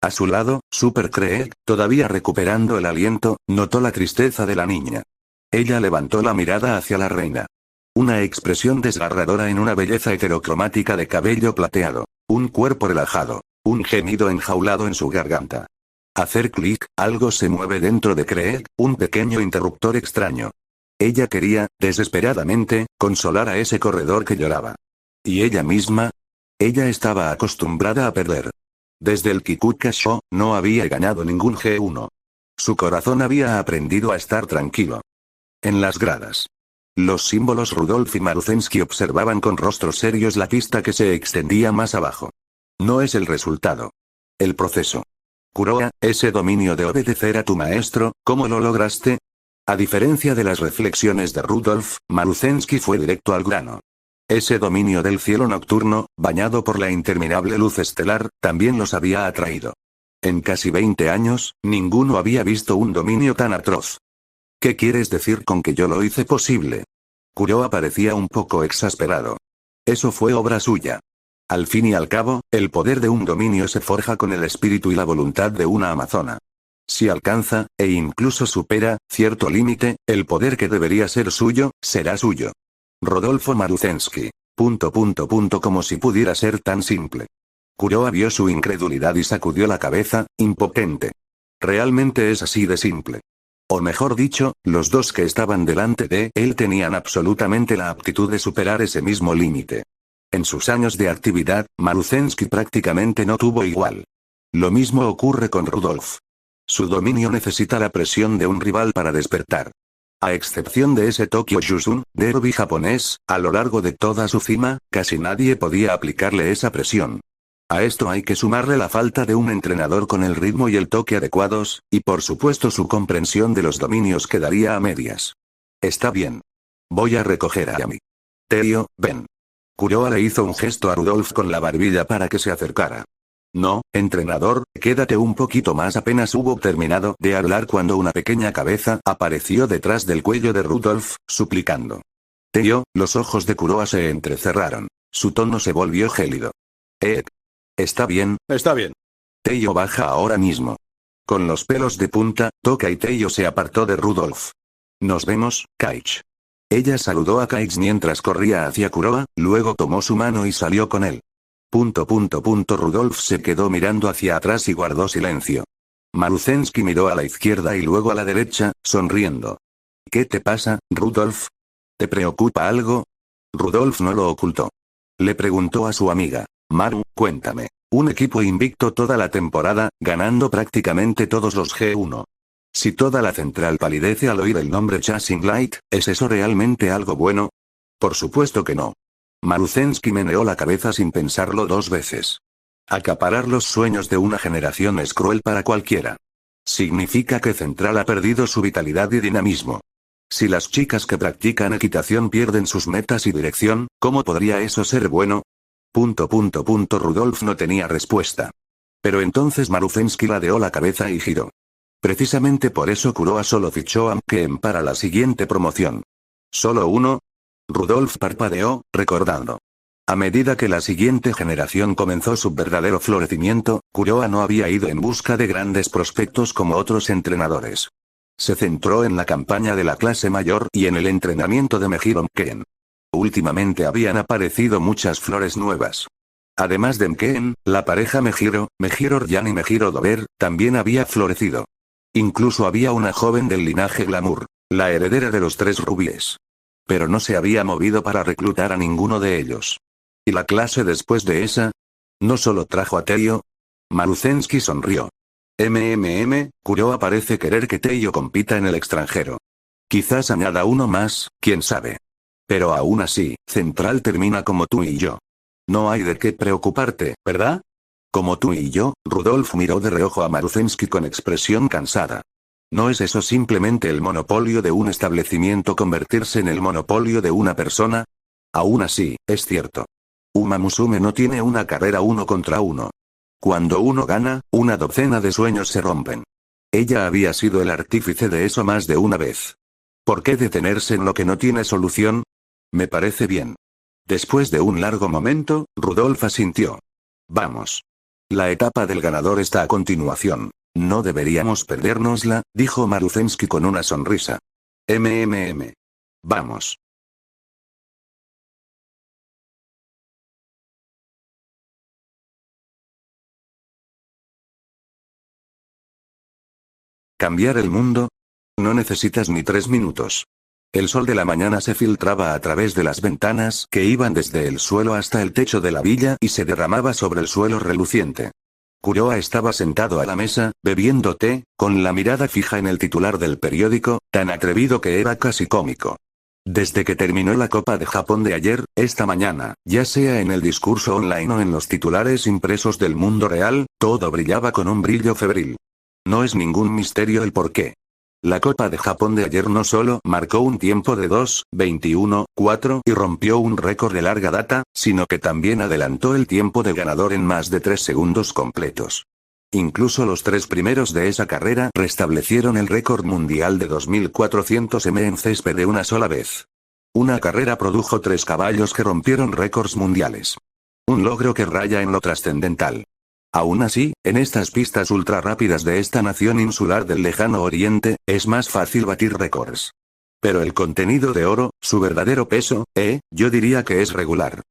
A su lado, Super Craig, todavía recuperando el aliento, notó la tristeza de la niña. Ella levantó la mirada hacia la reina. Una expresión desgarradora en una belleza heterocromática de cabello plateado. Un cuerpo relajado. Un gemido enjaulado en su garganta. Hacer clic, algo se mueve dentro de Craig, un pequeño interruptor extraño. Ella quería, desesperadamente, consolar a ese corredor que lloraba. ¿Y ella misma? Ella estaba acostumbrada a perder. Desde el Kikuka Show, no había ganado ningún G1. Su corazón había aprendido a estar tranquilo. En las gradas. Los símbolos Rudolf y Maruzensky observaban con rostros serios la pista que se extendía más abajo. No es el resultado. El proceso. Kuroa, ese dominio de obedecer a tu maestro, ¿cómo lo lograste? A diferencia de las reflexiones de Rudolf, Maruzensky fue directo al grano. Ese dominio del cielo nocturno, bañado por la interminable luz estelar, también los había atraído. En casi 20 años, ninguno había visto un dominio tan atroz. ¿Qué quieres decir con que yo lo hice posible? Kuroa parecía un poco exasperado. Eso fue obra suya. Al fin y al cabo, el poder de un dominio se forja con el espíritu y la voluntad de una amazona. Si alcanza, e incluso supera, cierto límite, el poder que debería ser suyo, será suyo. Rodolfo Maruzensky. Como si pudiera ser tan simple. Kuroa vio su incredulidad y sacudió la cabeza, impotente. Realmente es así de simple. O mejor dicho, los dos que estaban delante de él tenían absolutamente la aptitud de superar ese mismo límite. En sus años de actividad, Maruzensky prácticamente no tuvo igual. Lo mismo ocurre con Rudolf. Su dominio necesita la presión de un rival para despertar. A excepción de ese Tokyo Yushun, derby japonés, a lo largo de toda su cima, casi nadie podía aplicarle esa presión. A esto hay que sumarle la falta de un entrenador con el ritmo y el toque adecuados, y por supuesto su comprensión de los dominios quedaría a medias. Está bien. Voy a recoger a Yami. Teio, ven. Kuroa le hizo un gesto a Rudolf con la barbilla para que se acercara. No, entrenador, quédate un poquito más. Apenas hubo terminado de hablar cuando una pequeña cabeza apareció detrás del cuello de Rudolf, suplicando. Teio, los ojos de Kuroa se entrecerraron. Su tono se volvió gélido. Está bien. Está bien. Teio baja ahora mismo. Con los pelos de punta, Toka y Teio se apartó de Rudolf. Nos vemos, Kaich. Ella saludó a Kaich mientras corría hacia Kuroa, luego tomó su mano y salió con él. Rudolf se quedó mirando hacia atrás y guardó silencio. Maruzensky miró a la izquierda y luego a la derecha, sonriendo. ¿Qué te pasa, Rudolf? ¿Te preocupa algo? Rudolf no lo ocultó. Le preguntó a su amiga. Maru, cuéntame. Un equipo invicto toda la temporada, ganando prácticamente todos los G1. Si toda la central palidece al oír el nombre Chasing Light, ¿es eso realmente algo bueno? Por supuesto que no. Maruzensky meneó la cabeza sin pensarlo dos veces. Acaparar los sueños de una generación es cruel para cualquiera. Significa que Central ha perdido su vitalidad y dinamismo. Si las chicas que practican equitación pierden sus metas y dirección, ¿cómo podría eso ser bueno? Rudolf no tenía respuesta. Pero entonces Maruzensky ladeó la cabeza y giró. Precisamente por eso Kuroa solo fichó a Ken para la siguiente promoción. ¿Solo uno? Rudolf parpadeó, recordando. A medida que la siguiente generación comenzó su verdadero florecimiento, Kuroa no había ido en busca de grandes prospectos como otros entrenadores. Se centró en la campaña de la clase mayor y en el entrenamiento de Mejiro Ken. Últimamente habían aparecido muchas flores nuevas. Además de Ken, la pareja Mejiro Ryan y Mejiro Dover, también había florecido. Incluso había una joven del linaje Glamour, la heredera de los tres rubíes. pero no se había movido para reclutar a ninguno de ellos. ¿Y la clase después de esa? ¿No solo trajo a Teiyo? Maruzensky sonrió. Kuroa parece querer que Teiyo compita en el extranjero. Quizás añada uno más, quién sabe. Pero aún así, Central termina como tú y yo. No hay de qué preocuparte, ¿verdad? Como tú y yo, Rudolf miró de reojo a Maruzensky con expresión cansada. ¿No es eso simplemente el monopolio de un establecimiento convertirse en el monopolio de una persona? Aún así, es cierto. Uma Musume no tiene una carrera 1 contra 1. Cuando uno gana, una docena de sueños se rompen. Ella había sido el artífice de eso más de una vez. ¿Por qué detenerse en lo que no tiene solución? Me parece bien. Después de un largo momento, Rudolf asintió. Vamos. La etapa del ganador está a continuación. No deberíamos perdérnosla, dijo Maruzensky con una sonrisa. Vamos. ¿Cambiar el mundo? No necesitas ni 3 minutos. El sol de la mañana se filtraba a través de las ventanas que iban desde el suelo hasta el techo de la villa y se derramaba sobre el suelo reluciente. Kuroa estaba sentado a la mesa, bebiendo té, con la mirada fija en el titular del periódico, tan atrevido que era casi cómico. Desde que terminó la Copa de Japón de ayer, esta mañana, ya sea en el discurso online o en los titulares impresos del mundo real, todo brillaba con un brillo febril. No es ningún misterio el porqué. La Copa de Japón de ayer no solo marcó un tiempo de 2:21:4 y rompió un récord de larga data, sino que también adelantó el tiempo de ganador en más de 3 segundos completos. Incluso los 3 primeros de esa carrera restablecieron el récord mundial de 2400 m en césped de una sola vez. Una carrera produjo 3 caballos que rompieron récords mundiales. Un logro que raya en lo trascendental. Aún así, en estas pistas ultra rápidas de esta nación insular del lejano oriente, es más fácil batir récords. Pero el contenido de oro, su verdadero peso, yo diría que es regular.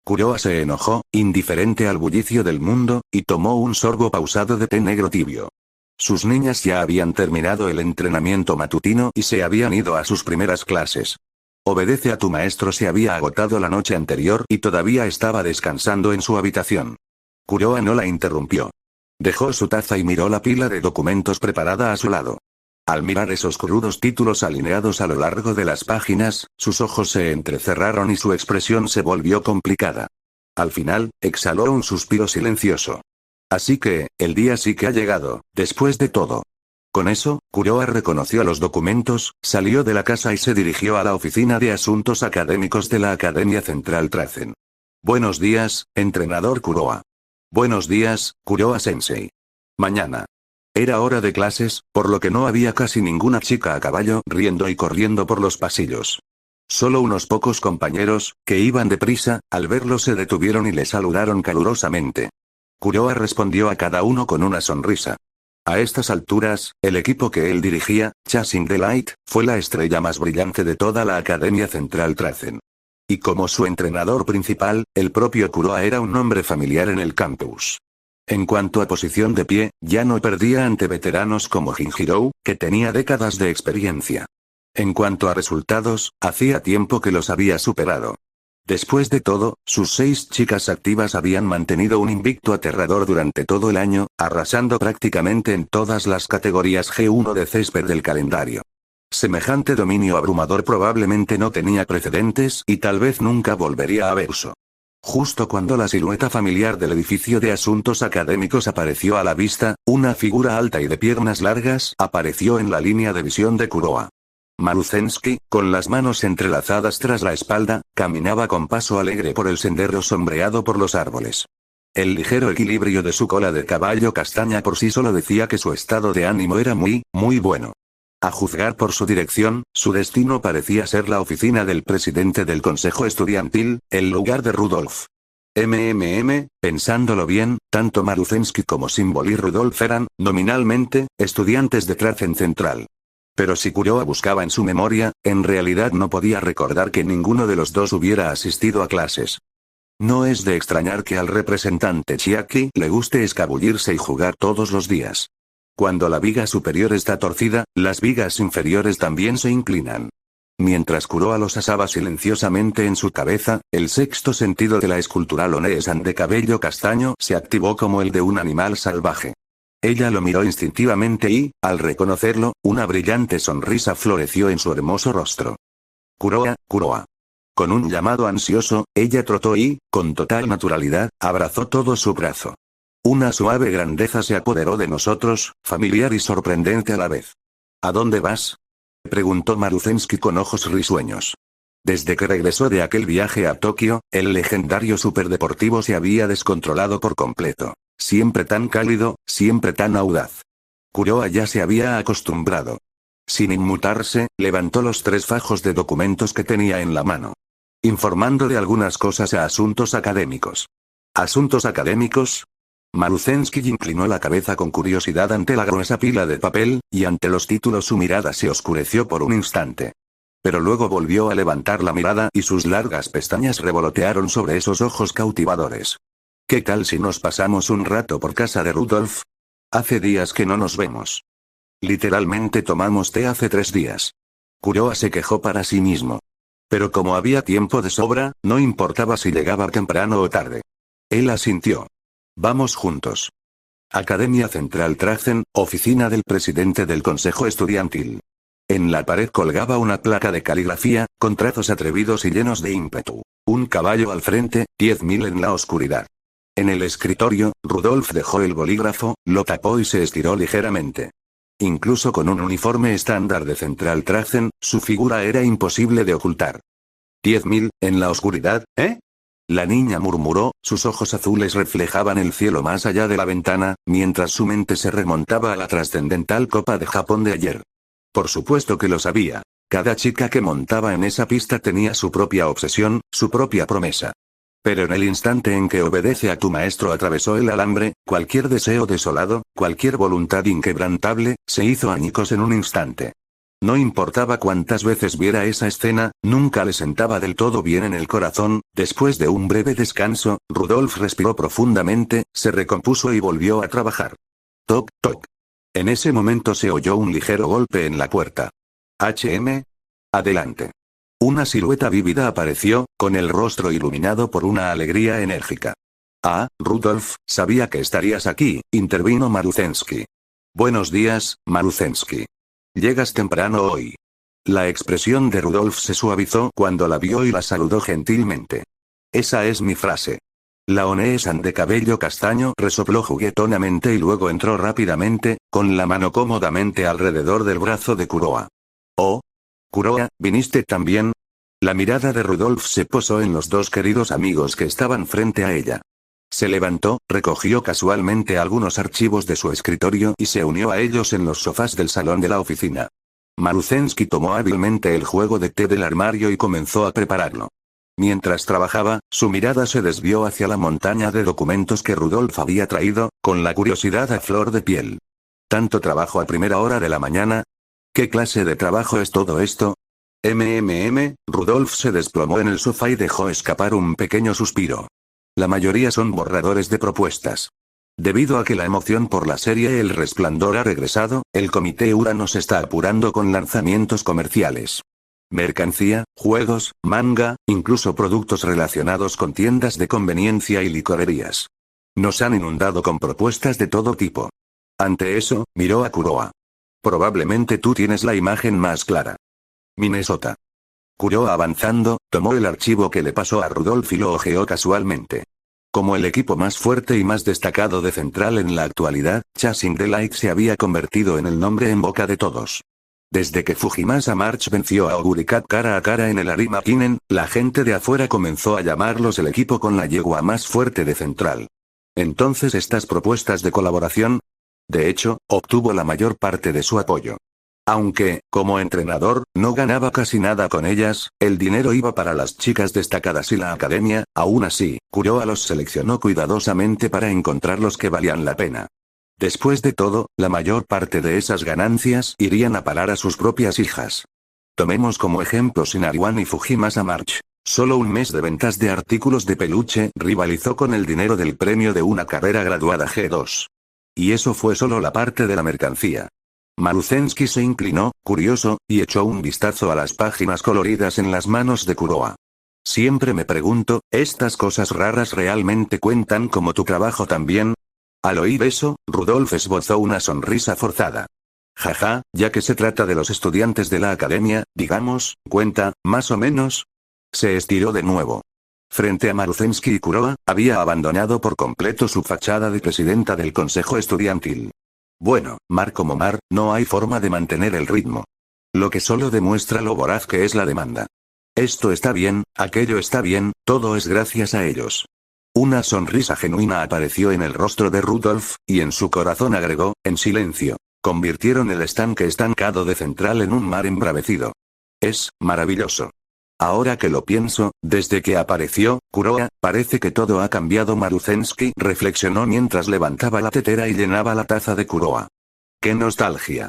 Kuroa se enojó, indiferente al bullicio del mundo, y tomó un sorbo pausado de té negro tibio. Sus niñas ya habían terminado el entrenamiento matutino y se habían ido a sus primeras clases. Obedece a tu maestro se había agotado la noche anterior y todavía estaba descansando en su habitación. Kuroa no la interrumpió. Dejó su taza y miró la pila de documentos preparada a su lado. Al mirar esos crudos títulos alineados a lo largo de las páginas, sus ojos se entrecerraron y su expresión se volvió complicada. Al final, exhaló un suspiro silencioso. Así que, el día sí que ha llegado, después de todo. Con eso, Kuroa reconoció los documentos, salió de la casa y se dirigió a la oficina de asuntos académicos de la Academia Central Trazen. Buenos días, entrenador Kuroa. Buenos días, Kuroa-sensei. Mañana. Era hora de clases, por lo que no había casi ninguna chica a caballo riendo y corriendo por los pasillos. Solo unos pocos compañeros, que iban deprisa, al verlo se detuvieron y le saludaron calurosamente. Kuroa respondió a cada uno con una sonrisa. A estas alturas, el equipo que él dirigía, Chasing the Light, fue la estrella más brillante de toda la Academia Central Trazen. Y como su entrenador principal, el propio Kuroa era un nombre familiar en el campus. En cuanto a posición de pie, ya no perdía ante veteranos como Jinjirou, que tenía décadas de experiencia. En cuanto a resultados, hacía tiempo que los había superado. Después de todo, sus 6 chicas activas habían mantenido un invicto aterrador durante todo el año, arrasando prácticamente en todas las categorías G1 de césped del calendario. Semejante dominio abrumador probablemente no tenía precedentes y tal vez nunca volvería a verse. Justo cuando la silueta familiar del edificio de asuntos académicos apareció a la vista, una figura alta y de piernas largas apareció en la línea de visión de Kuroa. Maruzensky, con las manos entrelazadas tras la espalda, caminaba con paso alegre por el sendero sombreado por los árboles. El ligero equilibrio de su cola de caballo castaña por sí solo decía que su estado de ánimo era muy bueno. A juzgar por su dirección, su destino parecía ser la oficina del presidente del consejo estudiantil, el lugar de Rudolf. Pensándolo bien, tanto Maruzensky como Symbol y Rudolf eran, nominalmente, estudiantes de Trazen Central. Pero si Kuroa buscaba en su memoria, en realidad no podía recordar que ninguno de los dos hubiera asistido a clases. No es de extrañar que al representante Chiaki le guste escabullirse y jugar todos los días. Cuando la viga superior está torcida, las vigas inferiores también se inclinan. Mientras Kuroa los asaba silenciosamente en su cabeza, el sexto sentido de la escultural One-san de cabello castaño se activó como el de un animal salvaje. Ella lo miró instintivamente y, al reconocerlo, una brillante sonrisa floreció en su hermoso rostro. Kuroa, Kuroa. Con un llamado ansioso, ella trotó y, con total naturalidad, abrazó todo su brazo. Una suave grandeza se apoderó de nosotros, familiar y sorprendente a la vez. ¿A dónde vas?, preguntó Maruzensky con ojos risueños. Desde que regresó de aquel viaje a Tokio, el legendario superdeportivo se había descontrolado por completo. Siempre tan cálido, siempre tan audaz. Kuroa ya se había acostumbrado. Sin inmutarse, levantó los 3 fajos de documentos que tenía en la mano. Informando de algunas cosas a asuntos académicos. ¿Asuntos académicos? Maruzensky inclinó la cabeza con curiosidad ante la gruesa pila de papel, y ante los títulos su mirada se oscureció por un instante. Pero luego volvió a levantar la mirada y sus largas pestañas revolotearon sobre esos ojos cautivadores. ¿Qué tal si nos pasamos un rato por casa de Rudolf? Hace días que no nos vemos. Literalmente tomamos té hace 3 días. Kuroa se quejó para sí mismo. Pero como había tiempo de sobra, no importaba si llegaba temprano o tarde. Él asintió. Vamos juntos. Academia Central Trajen, oficina del presidente del consejo estudiantil. En la pared colgaba una placa de caligrafía, con trazos atrevidos y llenos de ímpetu. Un caballo al frente, 10.000 en la oscuridad. En el escritorio, Rudolf dejó el bolígrafo, lo tapó y se estiró ligeramente. Incluso con un uniforme estándar de Central Trajen, su figura era imposible de ocultar. 10.000, en la oscuridad, ¿eh? La niña murmuró, sus ojos azules reflejaban el cielo más allá de la ventana, mientras su mente se remontaba a la trascendental Copa de Japón de ayer. Por supuesto que lo sabía. Cada chica que montaba en esa pista tenía su propia obsesión, su propia promesa. Pero en el instante en que obedece a tu maestro atravesó el alambre, cualquier deseo desolado, cualquier voluntad inquebrantable, se hizo añicos en un instante. No importaba cuántas veces viera esa escena, nunca le sentaba del todo bien en el corazón. Después de un breve descanso, Rudolf respiró profundamente, se recompuso y volvió a trabajar. Toc, toc. En ese momento se oyó un ligero golpe en la puerta. HM. Adelante. Una silueta vívida apareció, con el rostro iluminado por una alegría enérgica. Ah, Rudolf, sabía que estarías aquí, intervino Maruzensky. Buenos días, Maruzensky. Llegas temprano hoy. La expresión de Rudolf se suavizó cuando la vio y la saludó gentilmente. Esa es mi frase. La One-san de cabello castaño resopló juguetonamente y luego entró rápidamente, con la mano cómodamente alrededor del brazo de Kuroa. Oh. Kuroa, ¿viniste también? La mirada de Rudolf se posó en los 2 queridos amigos que estaban frente a ella. Se levantó, recogió casualmente algunos archivos de su escritorio y se unió a ellos en los sofás del salón de la oficina. Maruzensky tomó hábilmente el juego de té del armario y comenzó a prepararlo. Mientras trabajaba, su mirada se desvió hacia la montaña de documentos que Rudolf había traído, con la curiosidad a flor de piel. ¿Tanto trabajo a primera hora de la mañana? ¿Qué clase de trabajo es todo esto? Rudolf se desplomó en el sofá y dejó escapar un pequeño suspiro. La mayoría son borradores de propuestas. Debido a que la emoción por la serie El Resplandor ha regresado, el comité Urano se está apurando con lanzamientos comerciales. Mercancía, juegos, manga, incluso productos relacionados con tiendas de conveniencia y licorerías. Nos han inundado con propuestas de todo tipo. Ante eso, miró a Kuroa. Probablemente tú tienes la imagen más clara. Minnesota. Kuroa avanzando, tomó el archivo que le pasó a Rudolf y lo hojeó casualmente. Como el equipo más fuerte y más destacado de Central en la actualidad, Chasing the Light se había convertido en el nombre en boca de todos. Desde que Fujimasa March venció a Ogurikat cara a cara en el Arima Kinen, la gente de afuera comenzó a llamarlos el equipo con la yegua más fuerte de Central. Entonces estas propuestas de colaboración, de hecho, obtuvo la mayor parte de su apoyo. Aunque, como entrenador, no ganaba casi nada con ellas, el dinero iba para las chicas destacadas y la academia. Aún así, Kuroa los seleccionó cuidadosamente para encontrar los que valían la pena. Después de todo, la mayor parte de esas ganancias irían a parar a sus propias hijas. Tomemos como ejemplo Shinariwan y Fujimasa March. Solo un mes de ventas de artículos de peluche rivalizó con el dinero del premio de una carrera graduada G2. Y eso fue solo la parte de la mercancía. Maruzensky se inclinó, curioso, y echó un vistazo a las páginas coloridas en las manos de Kuroa. Siempre me pregunto, ¿estas cosas raras realmente cuentan como tu trabajo también? Al oír eso, Rudolf esbozó una sonrisa forzada. Jaja, ya que se trata de los estudiantes de la academia, digamos, cuenta, más o menos. Se estiró de nuevo. Frente a Maruzensky y Kuroa, había abandonado por completo su fachada de presidenta del consejo estudiantil. Bueno, mar como mar, no hay forma de mantener el ritmo. Lo que solo demuestra lo voraz que es la demanda. Esto está bien, aquello está bien, todo es gracias a ellos. Una sonrisa genuina apareció en el rostro de Rudolf, y en su corazón agregó, en silencio. Convirtieron el estanque estancado de Central en un mar embravecido. Es maravilloso. Ahora que lo pienso, desde que apareció Kuroa, parece que todo ha cambiado. Maruzensky reflexionó mientras levantaba la tetera y llenaba la taza de Kuroa. ¡Qué nostalgia!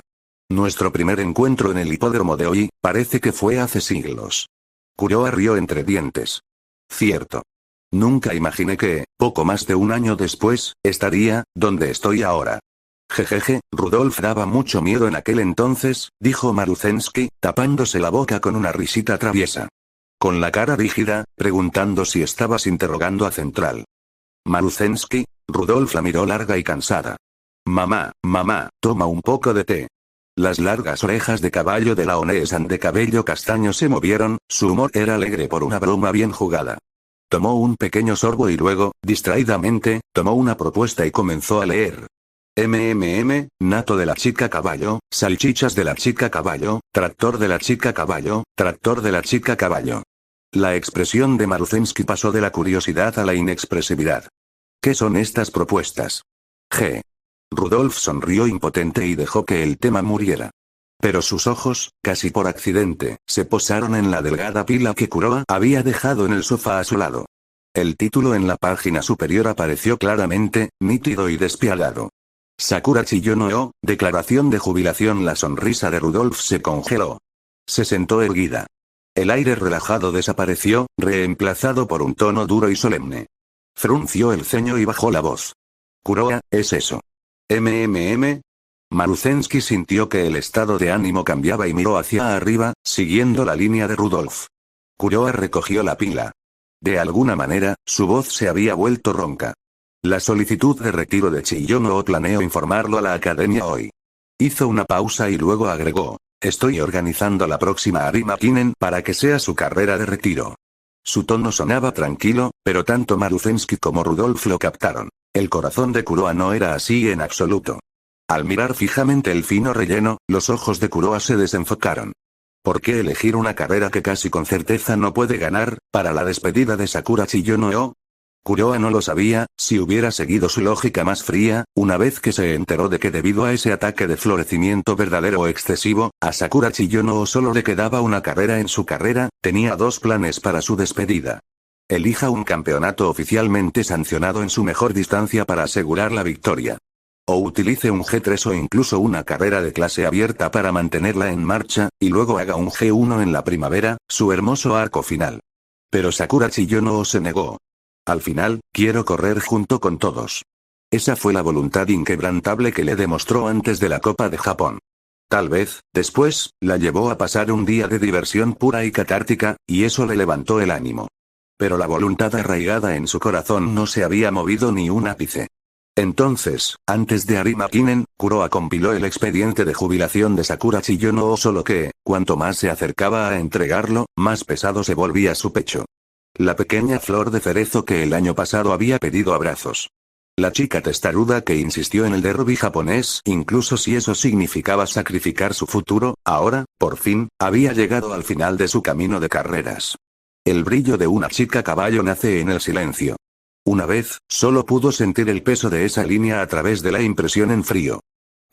Nuestro primer encuentro en el hipódromo de hoy, parece que fue hace siglos. Kuroa rió entre dientes. Cierto. Nunca imaginé que, poco más de un año después, estaría, donde estoy ahora. Jejeje, Rudolf daba mucho miedo en aquel entonces, dijo Maruzensky, tapándose la boca con una risita traviesa. Con la cara rígida, preguntando si estabas interrogando a Central. Maruzensky, Rudolf la miró larga y cansada. Mamá, toma un poco de té. Las largas orejas de caballo de la Onesan de cabello castaño se movieron, su humor era alegre por una broma bien jugada. Tomó un pequeño sorbo y luego, distraídamente, tomó una propuesta y comenzó a leer. Nato de la chica caballo, salchichas de la chica caballo, tractor de la chica caballo, tractor de la chica caballo. La expresión de Maruzensky pasó de la curiosidad a la inexpresividad. ¿Qué son estas propuestas? G. Rudolf sonrió impotente y dejó que el tema muriera. Pero sus ojos, casi por accidente, se posaron en la delgada pila que Kuroa había dejado en el sofá a su lado. El título en la página superior apareció claramente, nítido y despiadado. Sakura Chiyono, declaración de jubilación. La sonrisa de Rudolf se congeló. Se sentó erguida. El aire relajado desapareció, reemplazado por un tono duro y solemne. Frunció el ceño y bajó la voz. Kuroa, ¿es eso? Maruzensky sintió que el estado de ánimo cambiaba y miró hacia arriba, siguiendo la línea de Rudolf. Kuroa recogió la pila. De alguna manera, su voz se había vuelto ronca. La solicitud de retiro de Chiyono planeo informarlo a la academia hoy. Hizo una pausa y luego agregó. Estoy organizando la próxima Arima Kinen para que sea su carrera de retiro. Su tono sonaba tranquilo, pero tanto Maruzensky como Rudolf lo captaron. El corazón de Kuroa no era así en absoluto. Al mirar fijamente el fino relleno, los ojos de Kuroa se desenfocaron. ¿Por qué elegir una carrera que casi con certeza no puede ganar, para la despedida de Sakura Chiyono? Kuroa no lo sabía, si hubiera seguido su lógica más fría, una vez que se enteró de que debido a ese ataque de florecimiento verdadero o excesivo, a Sakura Chiyono solo le quedaba una carrera en su carrera, tenía dos planes para su despedida. Elija un campeonato oficialmente sancionado en su mejor distancia para asegurar la victoria. O utilice un G3 o incluso una carrera de clase abierta para mantenerla en marcha, y luego haga un G1 en la primavera, su hermoso arco final. Pero Sakura Chiyono se negó. Al final, quiero correr junto con todos. Esa fue la voluntad inquebrantable que le demostró antes de la Copa de Japón. Tal vez, después, la llevó a pasar un día de diversión pura y catártica, y eso le levantó el ánimo. Pero la voluntad arraigada en su corazón no se había movido ni un ápice. Entonces, antes de Arima Kinen, Kuroa compiló el expediente de jubilación de Sakura Chiyono, solo que, cuanto más se acercaba a entregarlo, más pesado se volvía su pecho. La pequeña flor de cerezo que el año pasado había pedido abrazos. La chica testaruda que insistió en el derbi japonés, incluso si eso significaba sacrificar su futuro, ahora, por fin, había llegado al final de su camino de carreras. El brillo de una chica caballo nace en el silencio. Una vez, solo pudo sentir el peso de esa línea a través de la impresión en frío.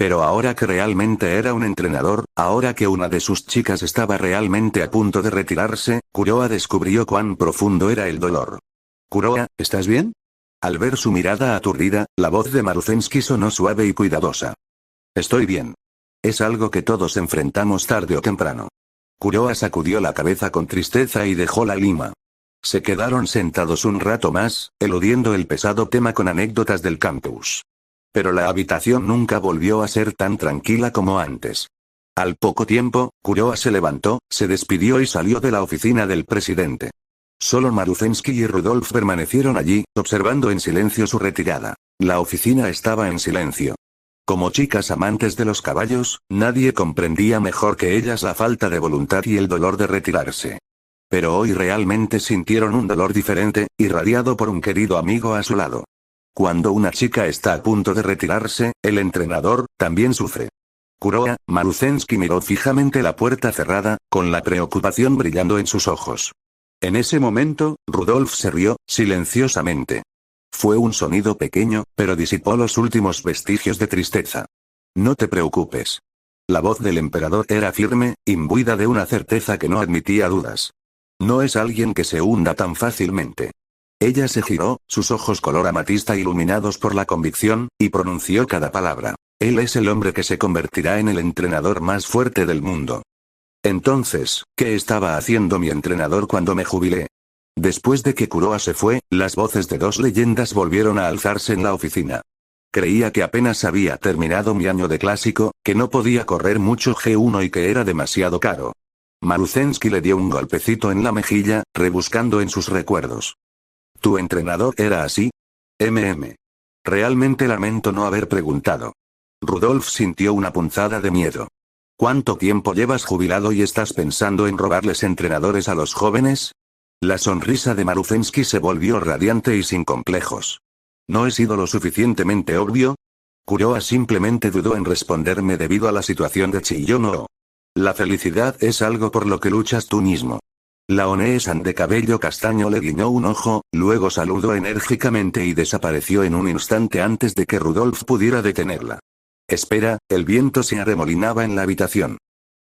Pero ahora que realmente era un entrenador, ahora que una de sus chicas estaba realmente a punto de retirarse, Kuroa descubrió cuán profundo era el dolor. Kuroa, ¿estás bien? Al ver su mirada aturdida, la voz de Maruzensky sonó suave y cuidadosa. Estoy bien. Es algo que todos enfrentamos tarde o temprano. Kuroa sacudió la cabeza con tristeza y dejó la lima. Se quedaron sentados un rato más, eludiendo el pesado tema con anécdotas del campus. Pero la habitación nunca volvió a ser tan tranquila como antes. Al poco tiempo, Kuroa se levantó, se despidió y salió de la oficina del presidente. Solo Maruzensky y Rudolf permanecieron allí, observando en silencio su retirada. La oficina estaba en silencio. Como chicas amantes de los caballos, nadie comprendía mejor que ellas la falta de voluntad y el dolor de retirarse. Pero hoy realmente sintieron un dolor diferente, irradiado por un querido amigo a su lado. Cuando una chica está a punto de retirarse, el entrenador también sufre. Kuroa, Maruzensky miró fijamente la puerta cerrada, con la preocupación brillando en sus ojos. En ese momento, Rudolf se rió, silenciosamente. Fue un sonido pequeño, pero disipó los últimos vestigios de tristeza. No te preocupes. La voz del emperador era firme, imbuida de una certeza que no admitía dudas. No es alguien que se hunda tan fácilmente. Ella se giró, sus ojos color amatista iluminados por la convicción, y pronunció cada palabra. Él es el hombre que se convertirá en el entrenador más fuerte del mundo. Entonces, ¿qué estaba haciendo mi entrenador cuando me jubilé? Después de que Kuroa se fue, las voces de dos leyendas volvieron a alzarse en la oficina. Creía que apenas había terminado mi año de clásico, que no podía correr mucho G1 y que era demasiado caro. Maruzensky le dio un golpecito en la mejilla, rebuscando en sus recuerdos. ¿Tu entrenador era así? Realmente lamento no haber preguntado. Rudolf sintió una punzada de miedo. ¿Cuánto tiempo llevas jubilado y estás pensando en robarles entrenadores a los jóvenes? La sonrisa de Maruzensky se volvió radiante y sin complejos. ¿No he sido lo suficientemente obvio? Kuroa simplemente dudó en responderme debido a la situación de Chiyono. La felicidad es algo por lo que luchas tú mismo. La Oneesan de cabello castaño le guiñó un ojo, luego saludó enérgicamente y desapareció en un instante antes de que Rudolf pudiera detenerla. Espera, el viento se arremolinaba en la habitación.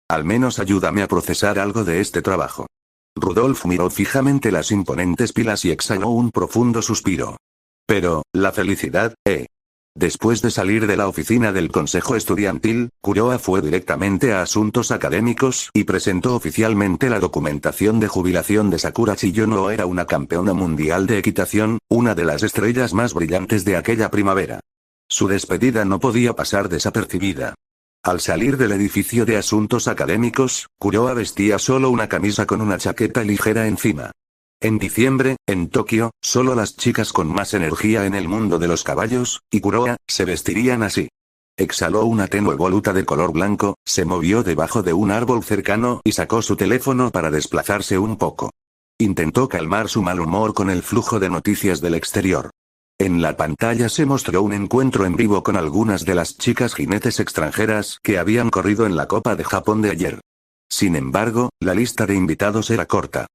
Al menos ayúdame a procesar algo de este trabajo. Rudolf miró fijamente las imponentes pilas y exhaló un profundo suspiro. Pero, la felicidad, Después de salir de la oficina del consejo estudiantil, Kuroa fue directamente a asuntos académicos y presentó oficialmente la documentación de jubilación de Sakura Chiyono. Era una campeona mundial de equitación, una de las estrellas más brillantes de aquella primavera. Su despedida no podía pasar desapercibida. Al salir del edificio de asuntos académicos, Kuroa vestía solo una camisa con una chaqueta ligera encima. En diciembre, en Tokio, solo las chicas con más energía en el mundo de los caballos, y Kuroa, se vestirían así. Exhaló una tenue voluta de color blanco, se movió debajo de un árbol cercano y sacó su teléfono para desplazarse un poco. Intentó calmar su mal humor con el flujo de noticias del exterior. En la pantalla se mostró un encuentro en vivo con algunas de las chicas jinetes extranjeras que habían corrido en la Copa de Japón de ayer. Sin embargo, la lista de invitados era corta.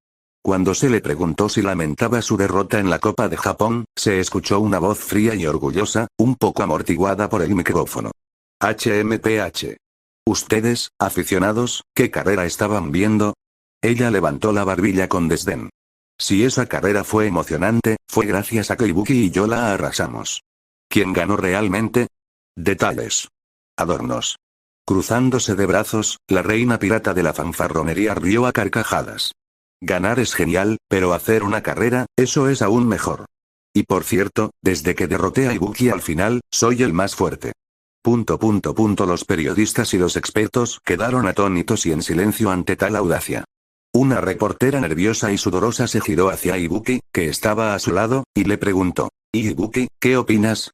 Cuando se le preguntó si lamentaba su derrota en la Copa de Japón, se escuchó una voz fría y orgullosa, un poco amortiguada por el micrófono. HMPH. ¿Ustedes, aficionados, qué carrera estaban viendo? Ella levantó la barbilla con desdén. Si esa carrera fue emocionante, fue gracias a que Ibuki y yo la arrasamos. ¿Quién ganó realmente? Detalles. Adornos. Cruzándose de brazos, la reina pirata de la fanfarronería rió a carcajadas. Ganar es genial, pero hacer una carrera, eso es aún mejor. Y por cierto, desde que derroté a Ibuki al final, soy el más fuerte. Los periodistas y los expertos quedaron atónitos y en silencio ante tal audacia. Una reportera nerviosa y sudorosa se giró hacia Ibuki, que estaba a su lado, y le preguntó: ¿Y Ibuki, qué opinas?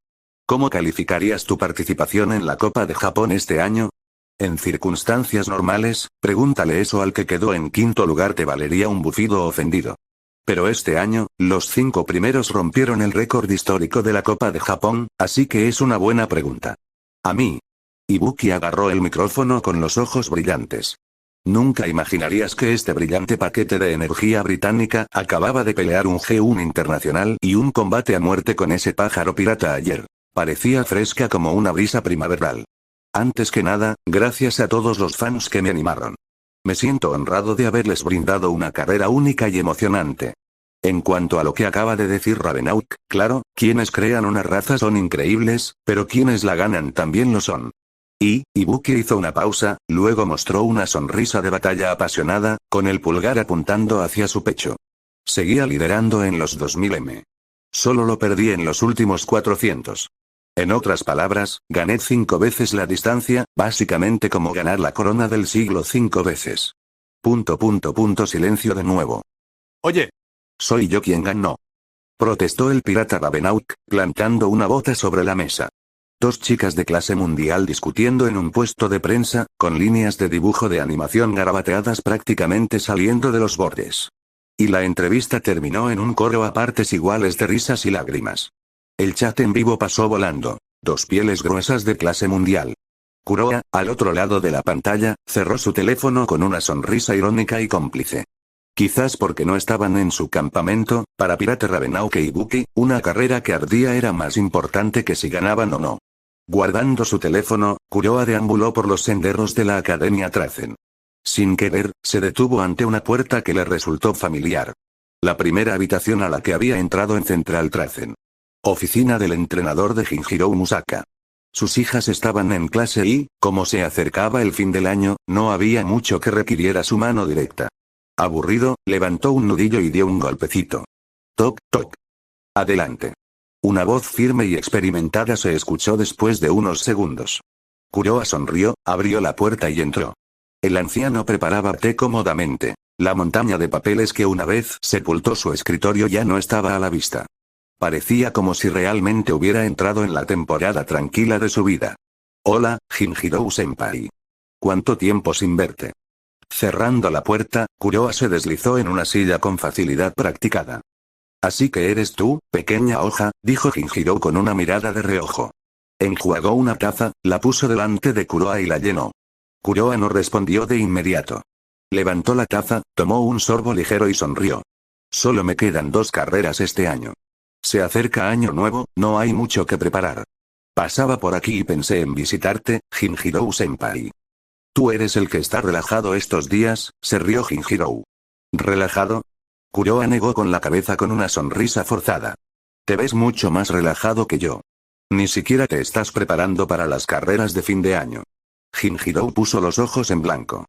¿Cómo calificarías tu participación en la Copa de Japón este año? En circunstancias normales, pregúntale eso al que quedó en quinto lugar, te valería un bufido ofendido. Pero este año, los 5 primeros rompieron el récord histórico de la Copa de Japón, así que es una buena pregunta. A mí. Ibuki agarró el micrófono con los ojos brillantes. Nunca imaginarías que este brillante paquete de energía británica acababa de pelear un G1 internacional y un combate a muerte con ese pájaro pirata ayer. Parecía fresca como una brisa primaveral. Antes que nada, gracias a todos los fans que me animaron. Me siento honrado de haberles brindado una carrera única y emocionante. En cuanto a lo que acaba de decir Ravenauck, claro, quienes crean una raza son increíbles, pero quienes la ganan también lo son. Ibuki hizo una pausa, luego mostró una sonrisa de batalla apasionada, con el pulgar apuntando hacia su pecho. Seguía liderando en los 2000 m. Solo lo perdí en los últimos 400. En otras palabras, gané 5 veces la distancia, básicamente como ganar la corona del siglo 5 veces. Silencio de nuevo. Oye, Soy yo quien ganó. Protestó el pirata Ravenauk, plantando una bota sobre la mesa. 2 chicas de clase mundial discutiendo en un puesto de prensa, con líneas de dibujo de animación garabateadas prácticamente saliendo de los bordes. Y la entrevista terminó en un coro a partes iguales de risas y lágrimas. El chat en vivo pasó volando. 2 pieles gruesas de clase mundial. Kuroa, al otro lado de la pantalla, cerró su teléfono con una sonrisa irónica y cómplice. Quizás porque no estaban en su campamento, para Pirate Ravenauk e Ibuki, una carrera que ardía era más importante que si ganaban o no. Guardando su teléfono, Kuroa deambuló por los senderos de la Academia Tracen. Sin querer, se detuvo ante una puerta que le resultó familiar. La primera habitación a la que había entrado en Central Tracen. Oficina del entrenador de Jinjiro Musaka. Sus hijas estaban en clase y, como se acercaba el fin del año, no había mucho que requiriera su mano directa. Aburrido, levantó un nudillo y dio un golpecito. Toc, toc. Adelante. Una voz firme y experimentada se escuchó después de unos segundos. Kuroa sonrió, abrió la puerta y entró. El anciano preparaba té cómodamente. La montaña de papeles que una vez sepultó su escritorio ya no estaba a la vista. Parecía como si realmente hubiera entrado en la temporada tranquila de su vida. Hola, Jinjiro-senpai. ¿Cuánto tiempo sin verte? Cerrando la puerta, Kuroa se deslizó en una silla con facilidad practicada. Así que eres tú, pequeña hoja, dijo Jinjiro con una mirada de reojo. Enjuagó una taza, la puso delante de Kuroa y la llenó. Kuroa no respondió de inmediato. Levantó la taza, tomó un sorbo ligero y sonrió. Solo me quedan 2 carreras este año. Se acerca año nuevo, no hay mucho que preparar. Pasaba por aquí y pensé en visitarte, Jinjiro-senpai. Tú eres el que está relajado estos días, se rió Jinjiro. ¿Relajado? Kuroa negó con la cabeza con una sonrisa forzada. Te ves mucho más relajado que yo. Ni siquiera te estás preparando para las carreras de fin de año. Jinjiro puso los ojos en blanco.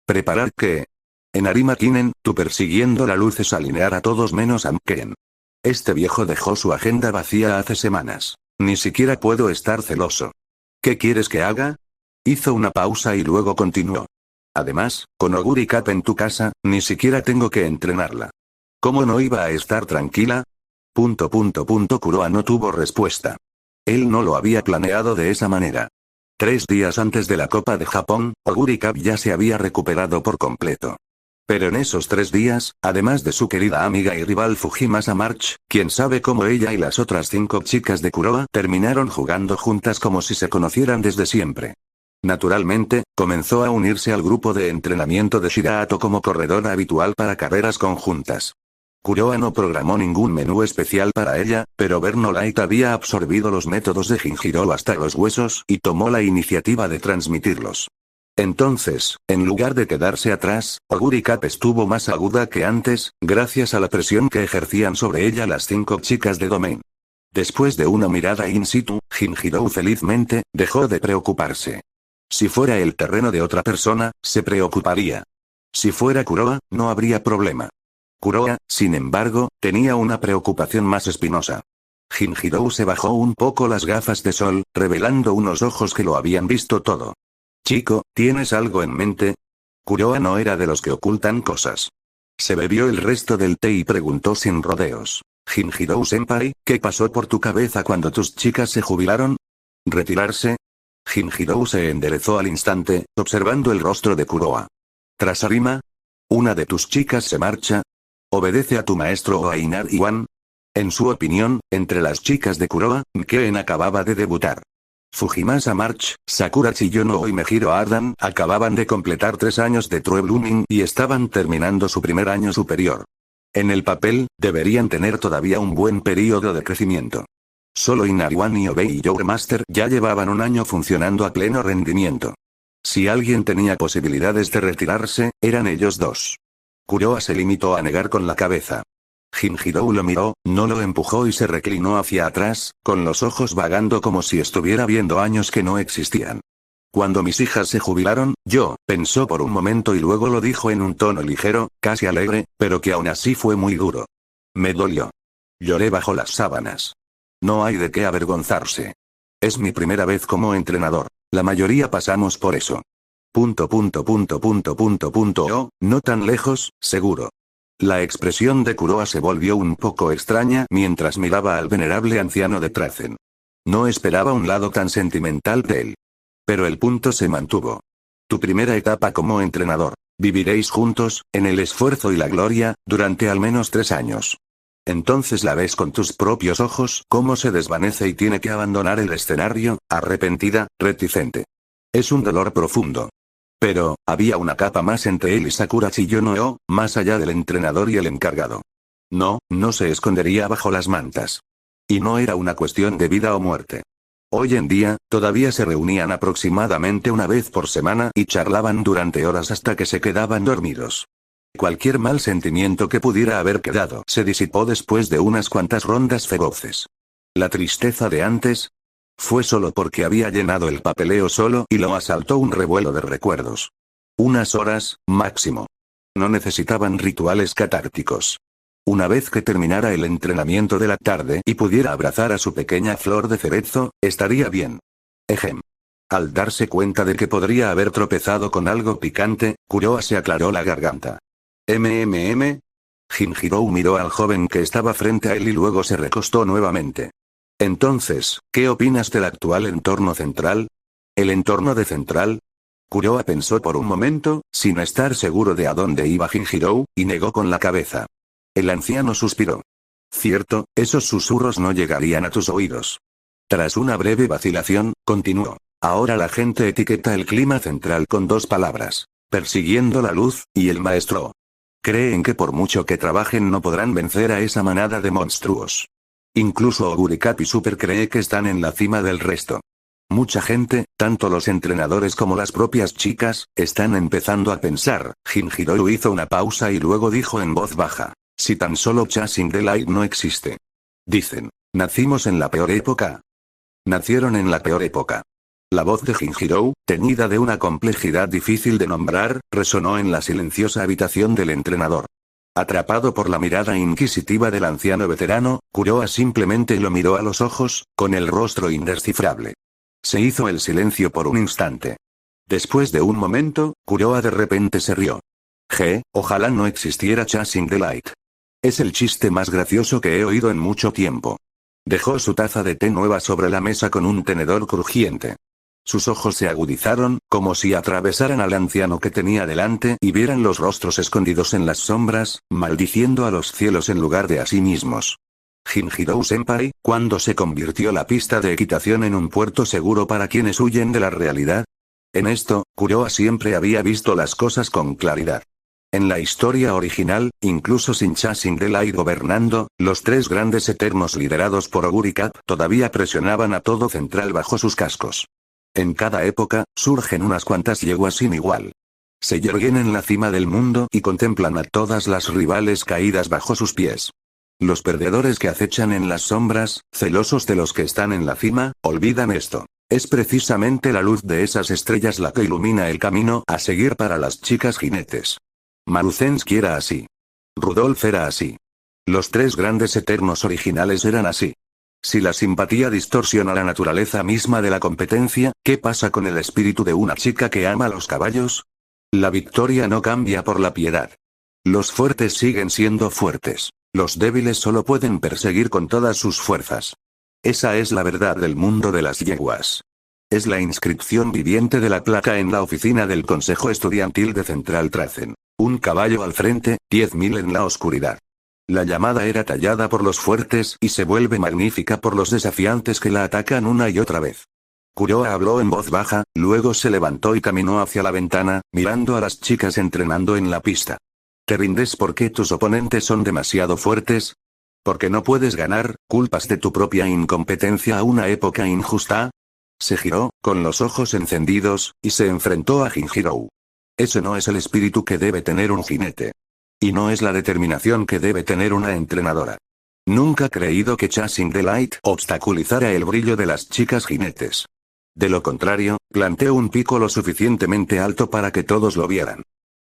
¿Preparar qué? En Arima Kinen, tú persiguiendo la luz es alinear a todos menos a Mken. Este viejo dejó su agenda vacía hace semanas. Ni siquiera puedo estar celoso. ¿Qué quieres que haga? Hizo una pausa y luego continuó. Además, con Oguri Cap en tu casa, ni siquiera tengo que entrenarla. ¿Cómo no iba a estar tranquila? Kuroa no tuvo respuesta. Él no lo había planeado de esa manera. 3 días antes de la Copa de Japón, Oguri Cap ya se había recuperado por completo. Pero en esos 3 días, además de su querida amiga y rival Fujimasa March, quién sabe cómo ella y las otras 5 chicas de Kuroa terminaron jugando juntas como si se conocieran desde siempre. Naturalmente, comenzó a unirse al grupo de entrenamiento de Shiraato como corredora habitual para carreras conjuntas. Kuroa no programó ningún menú especial para ella, pero Bernolite había absorbido los métodos de Jinjiro hasta los huesos y tomó la iniciativa de transmitirlos. Entonces, en lugar de quedarse atrás, Oguri Cap estuvo más aguda que antes, gracias a la presión que ejercían sobre ella las 5 chicas de Domain. Después de una mirada in situ, Jinjiro felizmente dejó de preocuparse. Si fuera el terreno de otra persona, se preocuparía. Si fuera Kuroa, no habría problema. Kuroa, sin embargo, tenía una preocupación más espinosa. Jinjiro se bajó un poco las gafas de sol, revelando unos ojos que lo habían visto todo. Chico, ¿tienes algo en mente? Kuroa no era de los que ocultan cosas. Se bebió el resto del té y preguntó sin rodeos. Jinjiro-senpai, ¿qué pasó por tu cabeza cuando tus chicas se jubilaron? ¿Retirarse? Jinjiro se enderezó al instante, observando el rostro de Kuroa. ¿Tras Arima? ¿Una de tus chicas se marcha? ¿Obedece a tu maestro o a Inar Iwan? En su opinión, entre las chicas de Kuroa, Mken acababa de debutar. Fujimasa March, Sakura Chiyono y Mejiro Ardan acababan de completar 3 años de True Blooming y estaban terminando su primer año superior. En el papel, deberían tener todavía un buen período de crecimiento. Solo Inariwan y Obei y Your Master ya llevaban un año funcionando a pleno rendimiento. Si alguien tenía posibilidades de retirarse, eran ellos 2. Kuroa se limitó a negar con la cabeza. Jinjiro lo miró, no lo empujó y se reclinó hacia atrás, con los ojos vagando como si estuviera viendo años que no existían. Cuando mis hijas se jubilaron, yo, pensó por un momento y luego lo dijo en un tono ligero, casi alegre, pero que aún así fue muy duro. Me dolió. Lloré bajo las sábanas. No hay de qué avergonzarse. Es mi primera vez como entrenador. La mayoría pasamos por eso. Oh, no tan lejos, seguro. La expresión de Kuroa se volvió un poco extraña mientras miraba al venerable anciano de Trazen. No esperaba un lado tan sentimental de él. Pero el punto se mantuvo. Tu primera etapa como entrenador. Viviréis juntos, en el esfuerzo y la gloria, durante al menos 3 años. Entonces la ves con tus propios ojos cómo se desvanece y tiene que abandonar el escenario, arrepentida, reticente. Es un dolor profundo. Pero, había una capa más entre él y Sakura Chiyono, más allá del entrenador y el encargado. No se escondería bajo las mantas. Y no era una cuestión de vida o muerte. Hoy en día, todavía se reunían aproximadamente una vez por semana y charlaban durante horas hasta que se quedaban dormidos. Cualquier mal sentimiento que pudiera haber quedado se disipó después de unas cuantas rondas feroces. La tristeza de antes fue solo porque había llenado el papeleo solo y lo asaltó un revuelo de recuerdos. Unas horas, máximo. No necesitaban rituales catárticos. Una vez que terminara el entrenamiento de la tarde y pudiera abrazar a su pequeña flor de cerezo, estaría bien. Ejem. Al darse cuenta de que podría haber tropezado con algo picante, Kuroa se aclaró la garganta. Jinjirou miró al joven que estaba frente a él y luego se recostó nuevamente. Entonces, ¿qué opinas del actual entorno central? ¿El entorno de central? Kuroa pensó por un momento, sin estar seguro de a dónde iba Jinjirou, y negó con la cabeza. El anciano suspiró. Cierto, esos susurros no llegarían a tus oídos. Tras una breve vacilación, continuó. Ahora la gente etiqueta el clima central con 2 palabras. Persiguiendo la luz, y el maestro. Creen que por mucho que trabajen no podrán vencer a esa manada de monstruos. Incluso Ogurikapi Super cree que están en la cima del resto. Mucha gente, tanto los entrenadores como las propias chicas, están empezando a pensar. Jinjirou hizo una pausa y luego dijo en voz baja. Si tan solo Chasing Delight no existe. Dicen, ¿nacimos en la peor época? Nacieron en la peor época. La voz de Jinjirou, teñida de una complejidad difícil de nombrar, resonó en la silenciosa habitación del entrenador. Atrapado por la mirada inquisitiva del anciano veterano, Kuroa simplemente lo miró a los ojos, con el rostro indescifrable. Se hizo el silencio por un instante. Después de un momento, Kuroa de repente se rió. Ojalá no existiera Chasing Delight. Es el chiste más gracioso que he oído en mucho tiempo. Dejó su taza de té nueva sobre la mesa con un tenedor crujiente. Sus ojos se agudizaron, como si atravesaran al anciano que tenía delante y vieran los rostros escondidos en las sombras, maldiciendo a los cielos en lugar de a sí mismos. Jinjirou-senpai, ¿cuándo se convirtió la pista de equitación en un puerto seguro para quienes huyen de la realidad? En esto, Kuroa siempre había visto las cosas con claridad. En la historia original, incluso sin Chasing Delight gobernando, los 3 grandes eternos liderados por Ogurikap todavía presionaban a todo Central bajo sus cascos. En cada época, surgen unas cuantas yeguas sin igual. Se yerguen en la cima del mundo y contemplan a todas las rivales caídas bajo sus pies. Los perdedores que acechan en las sombras, celosos de los que están en la cima, olvidan esto. Es precisamente la luz de esas estrellas la que ilumina el camino a seguir para las chicas jinetes. Maruzensky era así. Rudolf era así. Los 3 grandes eternos originales eran así. Si la simpatía distorsiona la naturaleza misma de la competencia, ¿qué pasa con el espíritu de una chica que ama los caballos? La victoria no cambia por la piedad. Los fuertes siguen siendo fuertes. Los débiles solo pueden perseguir con todas sus fuerzas. Esa es la verdad del mundo de las yeguas. Es la inscripción viviente de la placa en la oficina del Consejo Estudiantil de Central Trazen. Un caballo al frente, 10.000 en la oscuridad. La llamada era tallada por los fuertes y se vuelve magnífica por los desafiantes que la atacan una y otra vez. Kuroa habló en voz baja, luego se levantó y caminó hacia la ventana, mirando a las chicas entrenando en la pista. ¿Te rindes porque tus oponentes son demasiado fuertes? ¿Porque no puedes ganar, culpas de tu propia incompetencia a una época injusta? Se giró, con los ojos encendidos, y se enfrentó a Jinjirou. Ese no es el espíritu que debe tener un jinete. Y no es la determinación que debe tener una entrenadora. Nunca he creído que Chasing Delight obstaculizara el brillo de las chicas jinetes. De lo contrario, planteó un pico lo suficientemente alto para que todos lo vieran.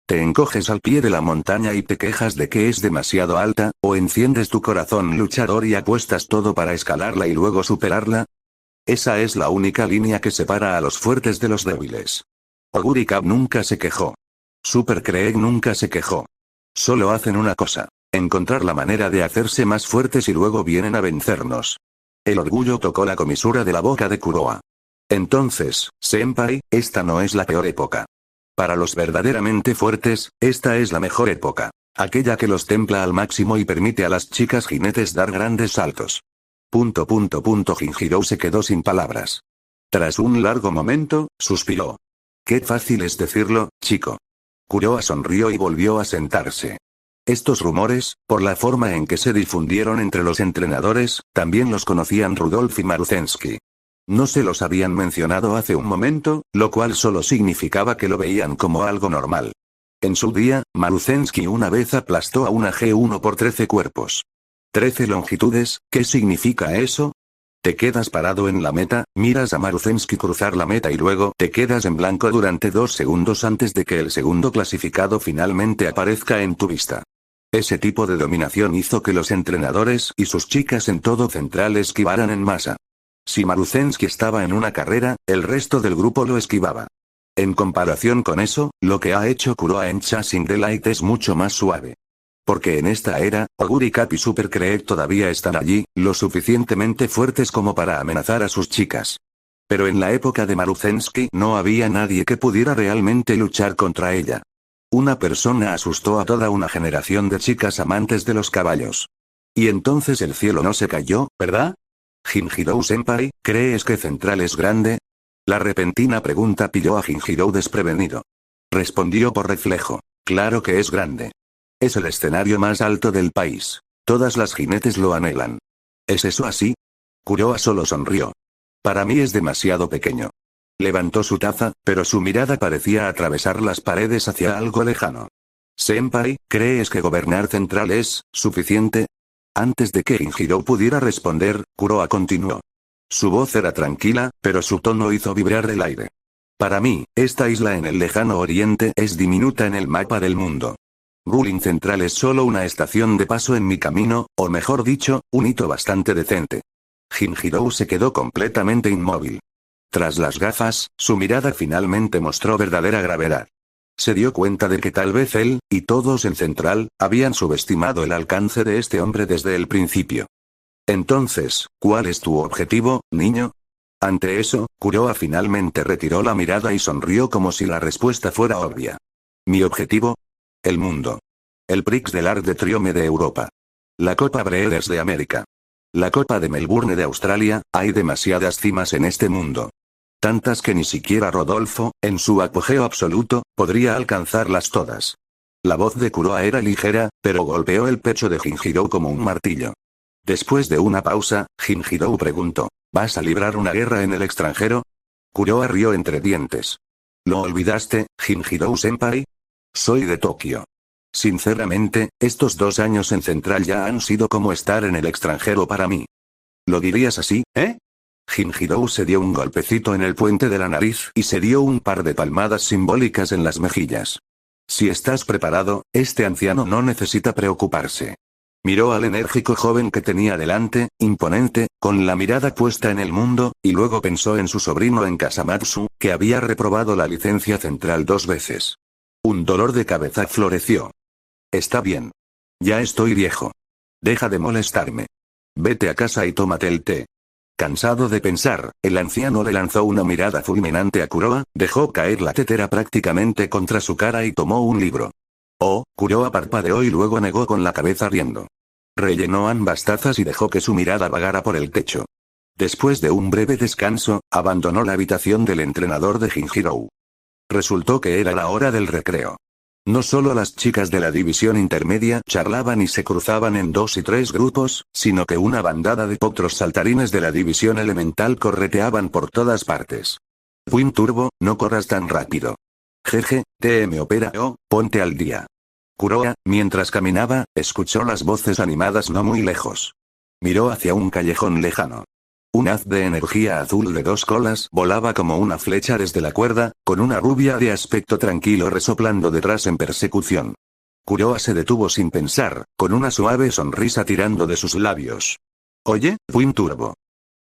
Te encoges al pie de la montaña y te quejas de que es demasiado alta, o enciendes tu corazón luchador y apuestas todo para escalarla y luego superarla. Esa es la única línea que separa a los fuertes de los débiles. Oguri Cap nunca se quejó. Super Craig nunca se quejó. Solo hacen una cosa. Encontrar la manera de hacerse más fuertes y luego vienen a vencernos. El orgullo tocó la comisura de la boca de Kuroa. Entonces, Senpai, esta no es la peor época. Para los verdaderamente fuertes, esta es la mejor época. Aquella que los templa al máximo y permite a las chicas jinetes dar grandes saltos. Jinjiro se quedó sin palabras. Tras un largo momento, suspiró. Qué fácil es decirlo, chico. Kuroa sonrió y volvió a sentarse. Estos rumores, por la forma en que se difundieron entre los entrenadores, también los conocían Rudolf y Maruzensky. No se los habían mencionado hace un momento, lo cual solo significaba que lo veían como algo normal. En su día, Maruzensky una vez aplastó a una G1 por 13 cuerpos. 13 longitudes, ¿qué significa eso? Te quedas parado en la meta, miras a Maruzensky cruzar la meta y luego te quedas en blanco durante 2 segundos antes de que el segundo clasificado finalmente aparezca en tu vista. Ese tipo de dominación hizo que los entrenadores y sus chicas en todo Central esquivaran en masa. Si Maruzensky estaba en una carrera, el resto del grupo lo esquivaba. En comparación con eso, lo que ha hecho Kuroa en Chasing the Light es mucho más suave. Porque en esta era, Oguri Cap y Super Craig todavía están allí, lo suficientemente fuertes como para amenazar a sus chicas. Pero en la época de Maruzensky no había nadie que pudiera realmente luchar contra ella. Una persona asustó a toda una generación de chicas amantes de los caballos. Y entonces el cielo no se cayó, ¿verdad? Jinjiro-senpai, ¿crees que Central es grande? La repentina pregunta pilló a Jinjiro desprevenido. Respondió por reflejo. Claro que es grande. Es el escenario más alto del país. Todas las jinetes lo anhelan. ¿Es eso así? Kuroa solo sonrió. Para mí es demasiado pequeño. Levantó su taza, pero su mirada parecía atravesar las paredes hacia algo lejano. Senpai, ¿crees que gobernar Central es suficiente? Antes de que Jinjiro pudiera responder, Kuroa continuó. Su voz era tranquila, pero su tono hizo vibrar el aire. Para mí, esta isla en el lejano oriente es diminuta en el mapa del mundo. Guilin Central es solo una estación de paso en mi camino, o mejor dicho, un hito bastante decente. Jinjiro se quedó completamente inmóvil. Tras las gafas, su mirada finalmente mostró verdadera gravedad. Se dio cuenta de que tal vez él, y todos en Central, habían subestimado el alcance de este hombre desde el principio. Entonces, ¿cuál es tu objetivo, niño? Ante eso, Kuroa finalmente retiró la mirada y sonrió como si la respuesta fuera obvia. ¿Mi objetivo? El mundo. El Prix del Arc de Triomphe de Europa. La Copa Breeders de América. La Copa de Melbourne de Australia, hay demasiadas cimas en este mundo. Tantas que ni siquiera Rodolfo, en su apogeo absoluto, podría alcanzarlas todas. La voz de Kuroa era ligera, pero golpeó el pecho de Jinjiro como un martillo. Después de una pausa, Jinjiro preguntó, ¿vas a librar una guerra en el extranjero? Kuroa rió entre dientes. ¿Lo olvidaste, Jinjiro-senpai? Soy de Tokio. Sinceramente, estos 2 años en Central ya han sido como estar en el extranjero para mí. ¿Lo dirías así, eh? Jinjiro se dio un golpecito en el puente de la nariz y se dio un par de palmadas simbólicas en las mejillas. Si estás preparado, este anciano no necesita preocuparse. Miró al enérgico joven que tenía delante, imponente, con la mirada puesta en el mundo, y luego pensó en su sobrino en Kasamatsu, que había reprobado la licencia Central 2 veces. Un dolor de cabeza floreció. Está bien. Ya estoy viejo. Deja de molestarme. Vete a casa y tómate el té. Cansado de pensar, el anciano le lanzó una mirada fulminante a Kuroa, dejó caer la tetera prácticamente contra su cara y tomó un libro. Oh, Kuroa parpadeó y luego negó con la cabeza riendo. Rellenó ambas tazas y dejó que su mirada vagara por el techo. Después de un breve descanso, abandonó la habitación del entrenador de Jinjiro. Resultó que era la hora del recreo. No solo las chicas de la división intermedia charlaban y se cruzaban en 2 y 3 grupos, sino que una bandada de potros saltarines de la división elemental correteaban por todas partes. Twin Turbo, no corras tan rápido. Jeje, TM Opera O, ponte al día. Kuroa, mientras caminaba, escuchó las voces animadas no muy lejos. Miró hacia un callejón lejano. Un haz de energía azul de 2 colas volaba como una flecha desde la cuerda, con una rubia de aspecto tranquilo resoplando detrás en persecución. Kuroa se detuvo sin pensar, con una suave sonrisa tirando de sus labios. Oye, Twin Turbo.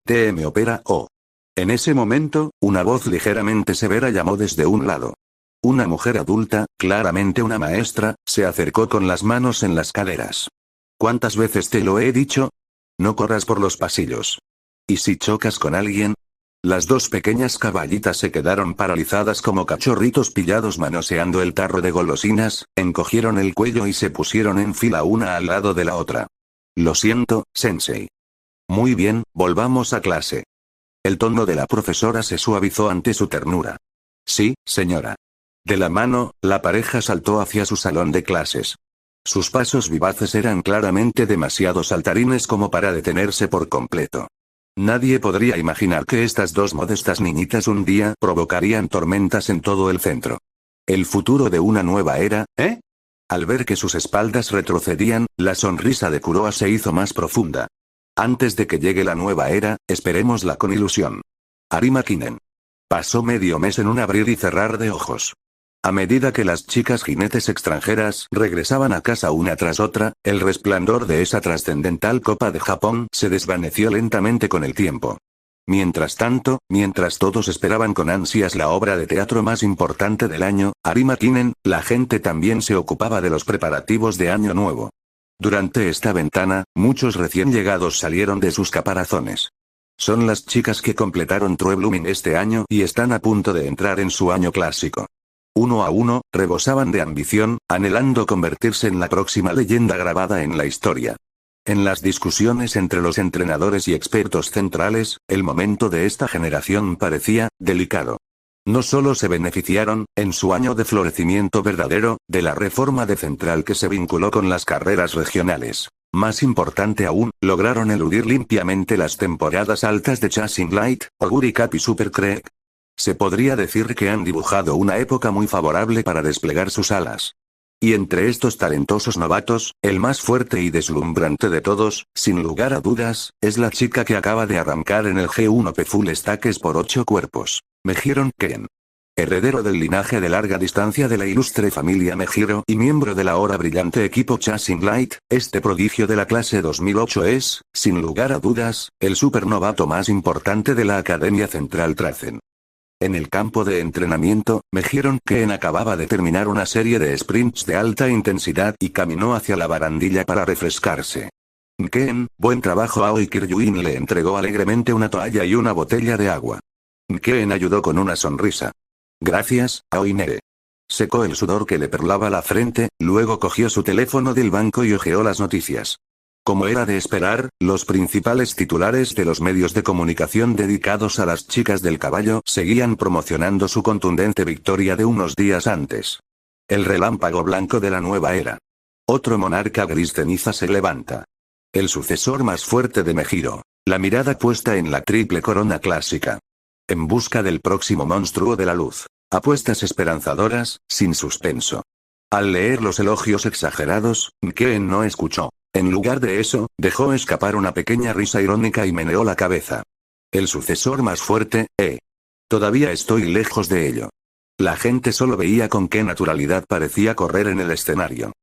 TM Opera O. En ese momento, una voz ligeramente severa llamó desde un lado. Una mujer adulta, claramente una maestra, se acercó con las manos en las caderas. ¿Cuántas veces te lo he dicho? No corras por los pasillos. ¿Y si chocas con alguien? Las dos pequeñas caballitas se quedaron paralizadas como cachorritos pillados manoseando el tarro de golosinas, encogieron el cuello y se pusieron en fila una al lado de la otra. Lo siento, sensei. Muy bien, volvamos a clase. El tono de la profesora se suavizó ante su ternura. Sí, señora. De la mano, la pareja saltó hacia su salón de clases. Sus pasos vivaces eran claramente demasiado saltarines como para detenerse por completo. Nadie podría imaginar que estas dos modestas niñitas un día provocarían tormentas en todo el centro. El futuro de una nueva era, ¿eh? Al ver que sus espaldas retrocedían, la sonrisa de Kuroa se hizo más profunda. Antes de que llegue la nueva era, esperémosla con ilusión. Arima Kinen. Pasó medio mes en un abrir y cerrar de ojos. A medida que las chicas jinetes extranjeras regresaban a casa una tras otra, el resplandor de esa trascendental Copa de Japón se desvaneció lentamente con el tiempo. Mientras tanto, mientras todos esperaban con ansias la obra de teatro más importante del año, Arima Kinen, la gente también se ocupaba de los preparativos de Año Nuevo. Durante esta ventana, muchos recién llegados salieron de sus caparazones. Son las chicas que completaron True Blooming este año y están a punto de entrar en su año clásico. Uno a uno, rebosaban de ambición, anhelando convertirse en la próxima leyenda grabada en la historia. En las discusiones entre los entrenadores y expertos centrales, el momento de esta generación parecía delicado. No solo se beneficiaron, en su año de florecimiento verdadero, de la reforma de Central que se vinculó con las carreras regionales. Más importante aún, lograron eludir limpiamente las temporadas altas de Chasing Light, Oguri Cup y Super Creek. Se podría decir que han dibujado una época muy favorable para desplegar sus alas. Y entre estos talentosos novatos, el más fuerte y deslumbrante de todos, sin lugar a dudas, es la chica que acaba de arrancar en el G1P Full Stacks por 8 cuerpos, Mejiro Ken. Heredero del linaje de larga distancia de la ilustre familia Mejiro y miembro del ahora brillante equipo Chasing Light, este prodigio de la clase 2008 es, sin lugar a dudas, el supernovato más importante de la Academia Central Trazen. En el campo de entrenamiento, Mejiro Ken acababa de terminar una serie de sprints de alta intensidad y caminó hacia la barandilla para refrescarse. Ken, buen trabajo. Aoi Kiryuin le entregó alegremente una toalla y una botella de agua. Ken ayudó con una sonrisa. Gracias, Aoi Nere. Secó el sudor que le perlaba la frente, luego cogió su teléfono del banco y hojeó las noticias. Como era de esperar, los principales titulares de los medios de comunicación dedicados a las chicas del caballo seguían promocionando su contundente victoria de unos días antes. El relámpago blanco de la nueva era. Otro monarca gris ceniza se levanta. El sucesor más fuerte de Mejiro. La mirada puesta en la triple corona clásica. En busca del próximo monstruo de la luz. Apuestas esperanzadoras, sin suspenso. Al leer los elogios exagerados, Ken no escuchó. En lugar de eso, dejó escapar una pequeña risa irónica y meneó la cabeza. El sucesor más fuerte, Todavía estoy lejos de ello. La gente solo veía con qué naturalidad parecía correr en el escenario.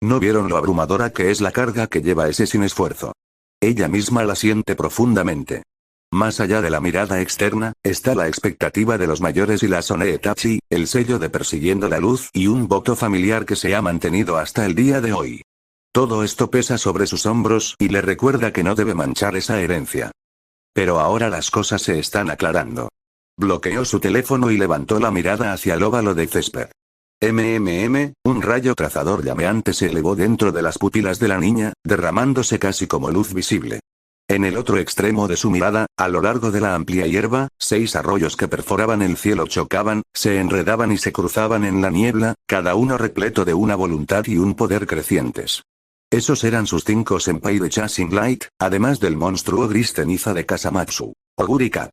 No vieron lo abrumadora que es la carga que lleva ese sin esfuerzo. Ella misma la siente profundamente. Más allá de la mirada externa, está la expectativa de los mayores y la Soneetachi, el sello de persiguiendo la luz y un voto familiar que se ha mantenido hasta el día de hoy. Todo esto pesa sobre sus hombros y le recuerda que no debe manchar esa herencia. Pero ahora las cosas se están aclarando. Bloqueó su teléfono y levantó la mirada hacia el óvalo de césped. Un rayo trazador llameante se elevó dentro de las pupilas de la niña, derramándose casi como luz visible. En el otro extremo de su mirada, a lo largo de la amplia hierba, 6 arroyos que perforaban el cielo chocaban, se enredaban y se cruzaban en la niebla, cada uno repleto de una voluntad y un poder crecientes. Esos eran sus 5 senpai de Chasing Light, además del monstruo gris ceniza de Kasamatsu, Oguri Cup.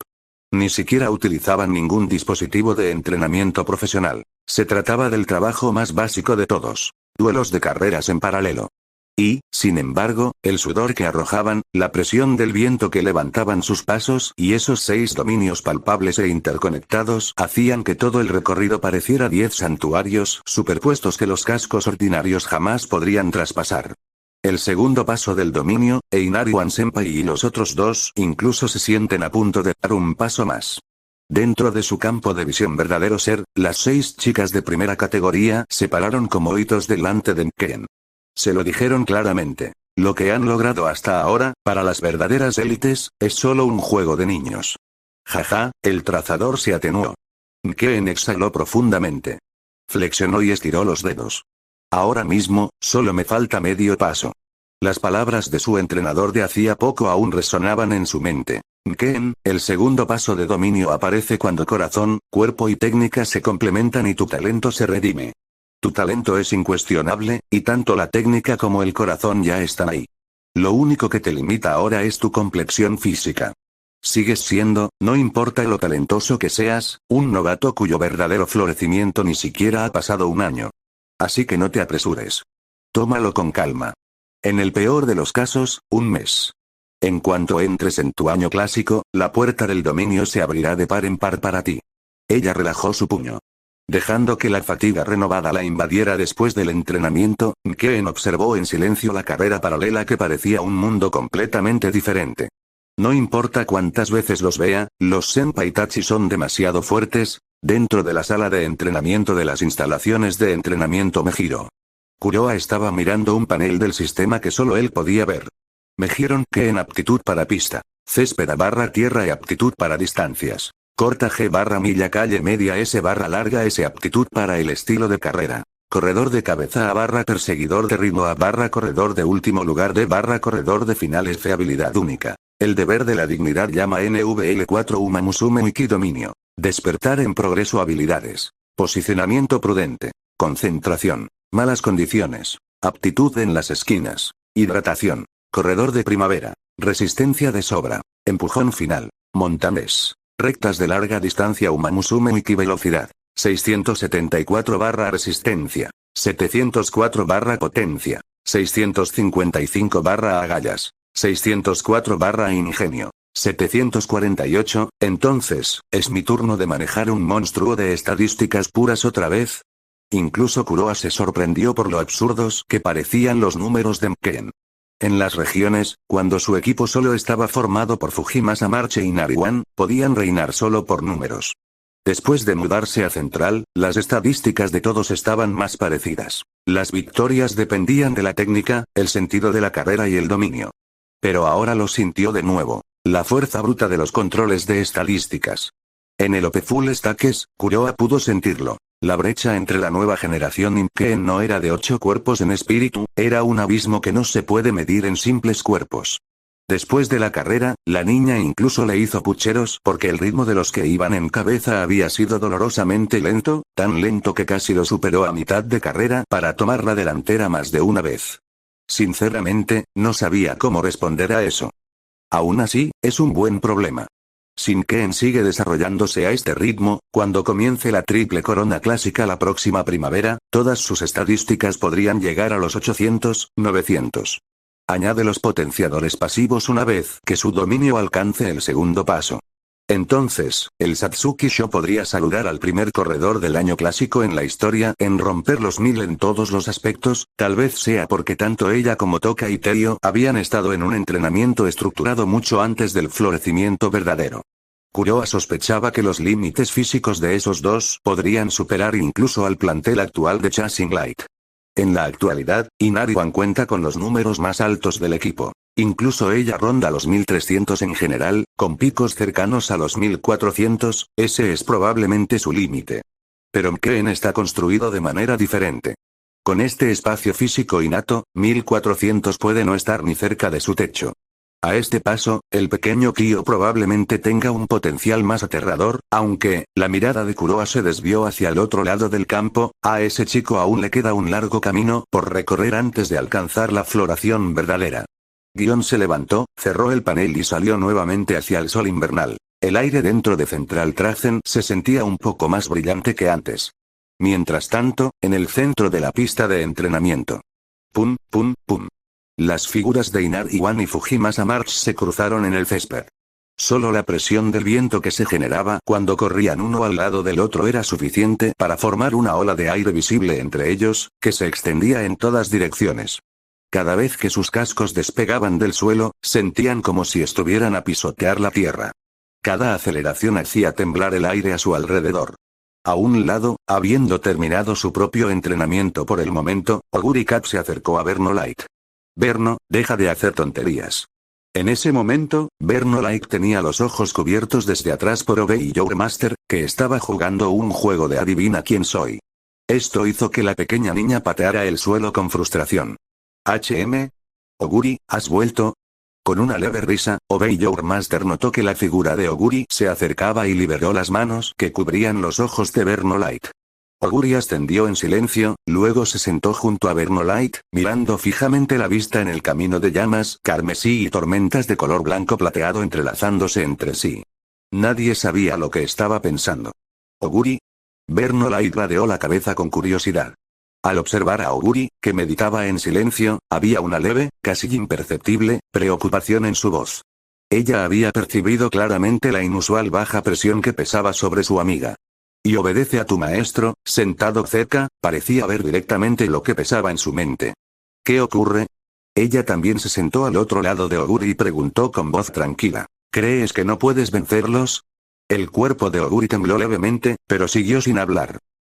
Ni siquiera utilizaban ningún dispositivo de entrenamiento profesional. Se trataba del trabajo más básico de todos. Duelos de carreras en paralelo. Y, sin embargo, el sudor que arrojaban, la presión del viento que levantaban sus pasos y esos 6 dominios palpables e interconectados hacían que todo el recorrido pareciera 10 santuarios superpuestos que los cascos ordinarios jamás podrían traspasar. El segundo paso del dominio, e Inari-wan Senpai y los otros dos incluso se sienten a punto de dar un paso más. Dentro de su campo de visión verdadero ser, las 6 chicas de primera categoría se pararon como hitos delante de Ken. Se lo dijeron claramente. Lo que han logrado hasta ahora, para las verdaderas élites, es solo un juego de niños. Jaja, el trazador se atenuó. Ken exhaló profundamente. Flexionó y estiró los dedos. Ahora mismo, solo me falta medio paso. Las palabras de su entrenador de hacía poco aún resonaban en su mente. Ken, el segundo paso de dominio aparece cuando corazón, cuerpo y técnica se complementan y tu talento se redime. Tu talento es incuestionable, y tanto la técnica como el corazón ya están ahí. Lo único que te limita ahora es tu complexión física. Sigues siendo, no importa lo talentoso que seas, un novato cuyo verdadero florecimiento ni siquiera ha pasado un año. Así que no te apresures. Tómalo con calma. En el peor de los casos, un mes. En cuanto entres en tu año clásico, la puerta del dominio se abrirá de par en par para ti. Ella relajó su puño. Dejando que la fatiga renovada la invadiera después del entrenamiento, Ken observó en silencio la carrera paralela que parecía un mundo completamente diferente. No importa cuántas veces los vea, los Senpai Tachi son demasiado fuertes. Dentro de la sala de entrenamiento de las instalaciones de entrenamiento Mejiro. Kuroa estaba mirando un panel del sistema que solo él podía ver. Mejieron que en aptitud para pista, césped / tierra y aptitud para distancias, corta G / milla calle media S / larga S aptitud para el estilo de carrera, corredor de cabeza A / perseguidor de ritmo A / corredor de último lugar D / corredor de final F habilidad única, el deber de la dignidad llama NVL4 Uma Musume Wiki dominio. Despertar en progreso habilidades. Posicionamiento prudente. Concentración. Malas condiciones. Aptitud en las esquinas. Hidratación. Corredor de primavera. Resistencia de sobra. Empujón final. Montanes. Rectas de larga distancia Umamusume Wiki velocidad. 674 / resistencia. 704 / potencia. 655 / agallas. 604 / ingenio. 748, entonces, ¿es mi turno de manejar un monstruo de estadísticas puras otra vez? Incluso Kuroa se sorprendió por lo absurdos que parecían los números de Ken. En las regiones, cuando su equipo solo estaba formado por Fujimasa Marche y Inari-wan, podían reinar solo por números. Después de mudarse a Central, las estadísticas de todos estaban más parecidas. Las victorias dependían de la técnica, el sentido de la carrera y el dominio. Pero ahora lo sintió de nuevo. La fuerza bruta de los controles de estadísticas. En el OP Full Stakes, Kuroa pudo sentirlo. La brecha entre la nueva generación y Ken no era de 8 cuerpos en espíritu, era un abismo que no se puede medir en simples cuerpos. Después de la carrera, la niña incluso le hizo pucheros porque el ritmo de los que iban en cabeza había sido dolorosamente lento, tan lento que casi lo superó a mitad de carrera para tomar la delantera más de una vez. Sinceramente, no sabía cómo responder a eso. Aún así, es un buen problema. Si Ken sigue desarrollándose a este ritmo, cuando comience la triple corona clásica la próxima primavera, todas sus estadísticas podrían llegar a los 800, 900. Añade los potenciadores pasivos una vez que su dominio alcance el segundo paso. Entonces, el Satsuki Sho podría saludar al primer corredor del año clásico en la historia en romper los 1000 en todos los aspectos, tal vez sea porque tanto ella como Toka y Teio habían estado en un entrenamiento estructurado mucho antes del florecimiento verdadero. Kuroa sospechaba que los límites físicos de esos dos podrían superar incluso al plantel actual de Chasing Light. En la actualidad, Inari-wan cuenta con los números más altos del equipo. Incluso ella ronda los 1300 en general, con picos cercanos a los 1400, ese es probablemente su límite. Pero Ken está construido de manera diferente. Con este espacio físico innato, 1400 puede no estar ni cerca de su techo. A este paso, el pequeño Kyo probablemente tenga un potencial más aterrador, aunque, la mirada de Kuroa se desvió hacia el otro lado del campo, a ese chico aún le queda un largo camino por recorrer antes de alcanzar la floración verdadera. Gion se levantó, cerró el panel y salió nuevamente hacia el sol invernal. El aire dentro de Central Trazen se sentía un poco más brillante que antes. Mientras tanto, en el centro de la pista de entrenamiento. Pum, pum, pum. Las figuras de Inari-wan y Fujimasa March se cruzaron en el césped. Solo la presión del viento que se generaba cuando corrían uno al lado del otro era suficiente para formar una ola de aire visible entre ellos, que se extendía en todas direcciones. Cada vez que sus cascos despegaban del suelo, sentían como si estuvieran a pisotear la tierra. Cada aceleración hacía temblar el aire a su alrededor. A un lado, habiendo terminado su propio entrenamiento por el momento, Oguri Cat se acercó a Bernolite. Berno, deja de hacer tonterías. En ese momento, Bernolite tenía los ojos cubiertos desde atrás por Obey Your Master, que estaba jugando un juego de adivina quién soy. Esto hizo que la pequeña niña pateara el suelo con frustración. Oguri, ¿has vuelto? Con una leve risa, Obey Your Master notó que la figura de Oguri se acercaba y liberó las manos que cubrían los ojos de Bernolite. Oguri ascendió en silencio, luego se sentó junto a Bernolite, mirando fijamente la vista en el camino de llamas, carmesí y tormentas de color blanco plateado entrelazándose entre sí. Nadie sabía lo que estaba pensando. ¿Oguri? Bernolite ladeó la cabeza con curiosidad. Al observar a Oguri, que meditaba en silencio, había una leve, casi imperceptible, preocupación en su voz. Ella había percibido claramente la inusual baja presión que pesaba sobre su amiga. Y obedece a tu maestro, sentado cerca, parecía ver directamente lo que pesaba en su mente. ¿Qué ocurre? Ella también se sentó al otro lado de Oguri y preguntó con voz tranquila. ¿Crees que no puedes vencerlos? El cuerpo de Oguri tembló levemente, pero siguió sin hablar.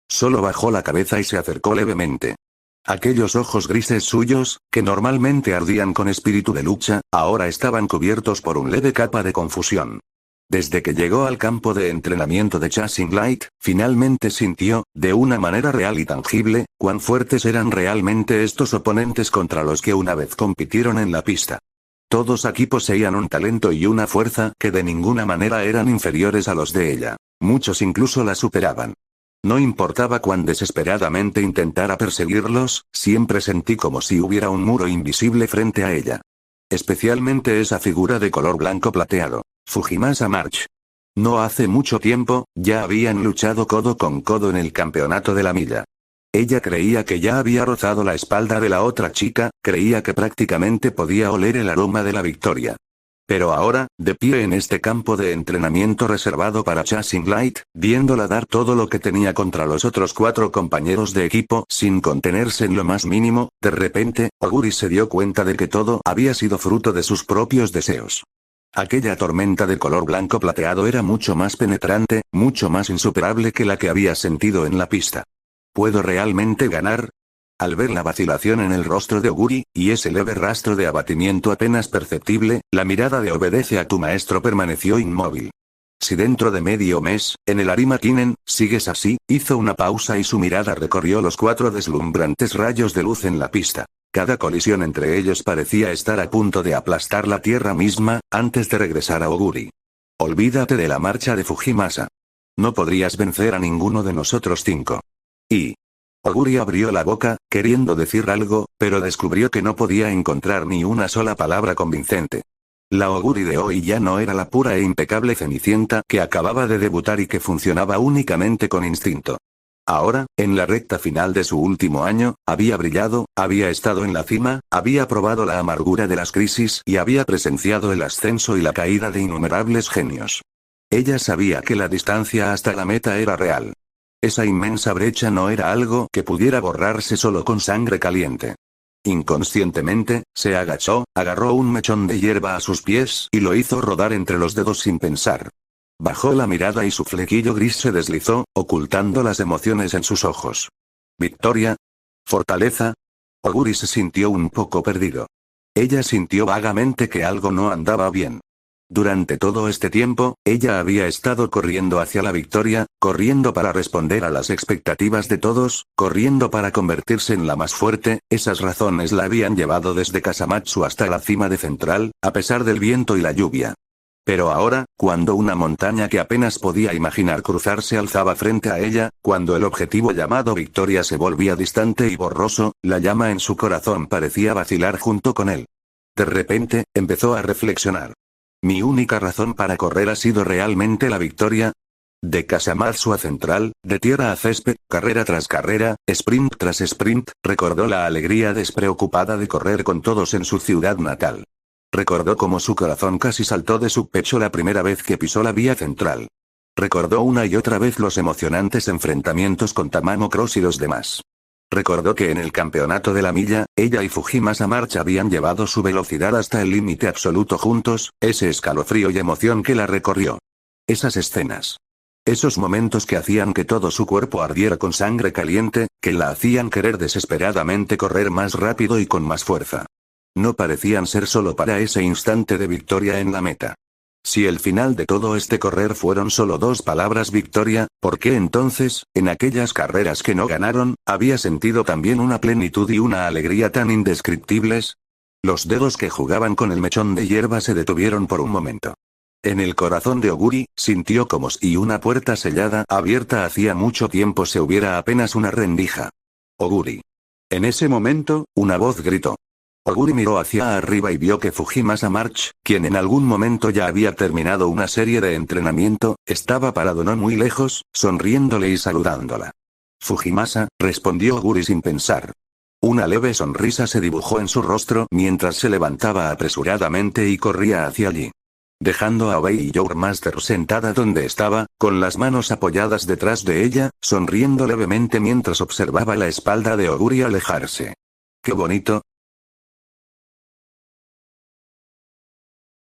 Solo bajó la cabeza y se acercó levemente. Aquellos ojos grises suyos, que normalmente ardían con espíritu de lucha, ahora estaban cubiertos por un leve capa de confusión. Desde que llegó al campo de entrenamiento de Chasing Light, finalmente sintió, de una manera real y tangible, cuán fuertes eran realmente estos oponentes contra los que una vez compitieron en la pista. Todos aquí poseían un talento y una fuerza que de ninguna manera eran inferiores a los de ella. Muchos incluso la superaban. No importaba cuán desesperadamente intentara perseguirlos, siempre sentí como si hubiera un muro invisible frente a ella. Especialmente esa figura de color blanco plateado. Fujimasa March. No hace mucho tiempo, ya habían luchado codo con codo en el campeonato de la milla. Ella creía que ya había rozado la espalda de la otra chica, creía que prácticamente podía oler el aroma de la victoria. Pero ahora, de pie en este campo de entrenamiento reservado para Chasing Light, viéndola dar todo lo que tenía contra los otros 4 compañeros de equipo sin contenerse en lo más mínimo, de repente, Oguri se dio cuenta de que todo había sido fruto de sus propios deseos. Aquella tormenta de color blanco plateado era mucho más penetrante, mucho más insuperable que la que había sentido en la pista. ¿Puedo realmente ganar? Al ver la vacilación en el rostro de Oguri, y ese leve rastro de abatimiento apenas perceptible, la mirada de obedece a tu maestro permaneció inmóvil. Si dentro de medio mes, en el Arima Kinen, sigues así, hizo una pausa y su mirada recorrió los 4 deslumbrantes rayos de luz en la pista. Cada colisión entre ellos parecía estar a punto de aplastar la tierra misma, antes de regresar a Oguri. Olvídate de la marcha de Fujimasa. No podrías vencer a ninguno de nosotros 5. Y... Oguri abrió la boca, queriendo decir algo, pero descubrió que no podía encontrar ni una sola palabra convincente. La Oguri de hoy ya no era la pura e impecable Cenicienta que acababa de debutar y que funcionaba únicamente con instinto. Ahora, en la recta final de su último año, había brillado, había estado en la cima, había probado la amargura de las crisis y había presenciado el ascenso y la caída de innumerables genios. Ella sabía que la distancia hasta la meta era real. Esa inmensa brecha no era algo que pudiera borrarse solo con sangre caliente. Inconscientemente, se agachó, agarró un mechón de hierba a sus pies y lo hizo rodar entre los dedos sin pensar. Bajó la mirada y su flequillo gris se deslizó, ocultando las emociones en sus ojos. ¿Victoria? ¿Fortaleza? Oguri se sintió un poco perdido. Ella sintió vagamente que algo no andaba bien. Durante todo este tiempo, ella había estado corriendo hacia la victoria, corriendo para responder a las expectativas de todos, corriendo para convertirse en la más fuerte. Esas razones la habían llevado desde Kasamatsu hasta la cima de Central, a pesar del viento y la lluvia. Pero ahora, cuando una montaña que apenas podía imaginar cruzar se alzaba frente a ella, cuando el objetivo llamado victoria se volvía distante y borroso, la llama en su corazón parecía vacilar junto con él. De repente, empezó a reflexionar. ¿Mi única razón para correr ha sido realmente la victoria? De Kasamatsu a Central, de tierra a césped, carrera tras carrera, sprint tras sprint, recordó la alegría despreocupada de correr con todos en su ciudad natal. Recordó cómo su corazón casi saltó de su pecho la primera vez que pisó la vía central. Recordó una y otra vez los emocionantes enfrentamientos con Tamamo Cross y los demás. Recordó que en el campeonato de la milla, ella y Fujimasa March habían llevado su velocidad hasta el límite absoluto juntos, ese escalofrío y emoción que la recorrió. Esas escenas. Esos momentos que hacían que todo su cuerpo ardiera con sangre caliente, que la hacían querer desesperadamente correr más rápido y con más fuerza. No parecían ser solo para ese instante de victoria en la meta. Si el final de todo este correr fueron solo 2 palabras victoria, ¿por qué entonces, en aquellas carreras que no ganaron, había sentido también una plenitud y una alegría tan indescriptibles? Los dedos que jugaban con el mechón de hierba se detuvieron por un momento. En el corazón de Oguri, sintió como si una puerta sellada abierta hacía mucho tiempo se hubiera apenas una rendija. Oguri. En ese momento, una voz gritó. Oguri miró hacia arriba y vio que Fujimasa March, quien en algún momento ya había terminado una serie de entrenamiento, estaba parado no muy lejos, sonriéndole y saludándola. Fujimasa, respondió Oguri sin pensar. Una leve sonrisa se dibujó en su rostro mientras se levantaba apresuradamente y corría hacia allí. Dejando a Bei y Your Master sentada donde estaba, con las manos apoyadas detrás de ella, sonriendo levemente mientras observaba la espalda de Oguri alejarse. «Qué bonito»,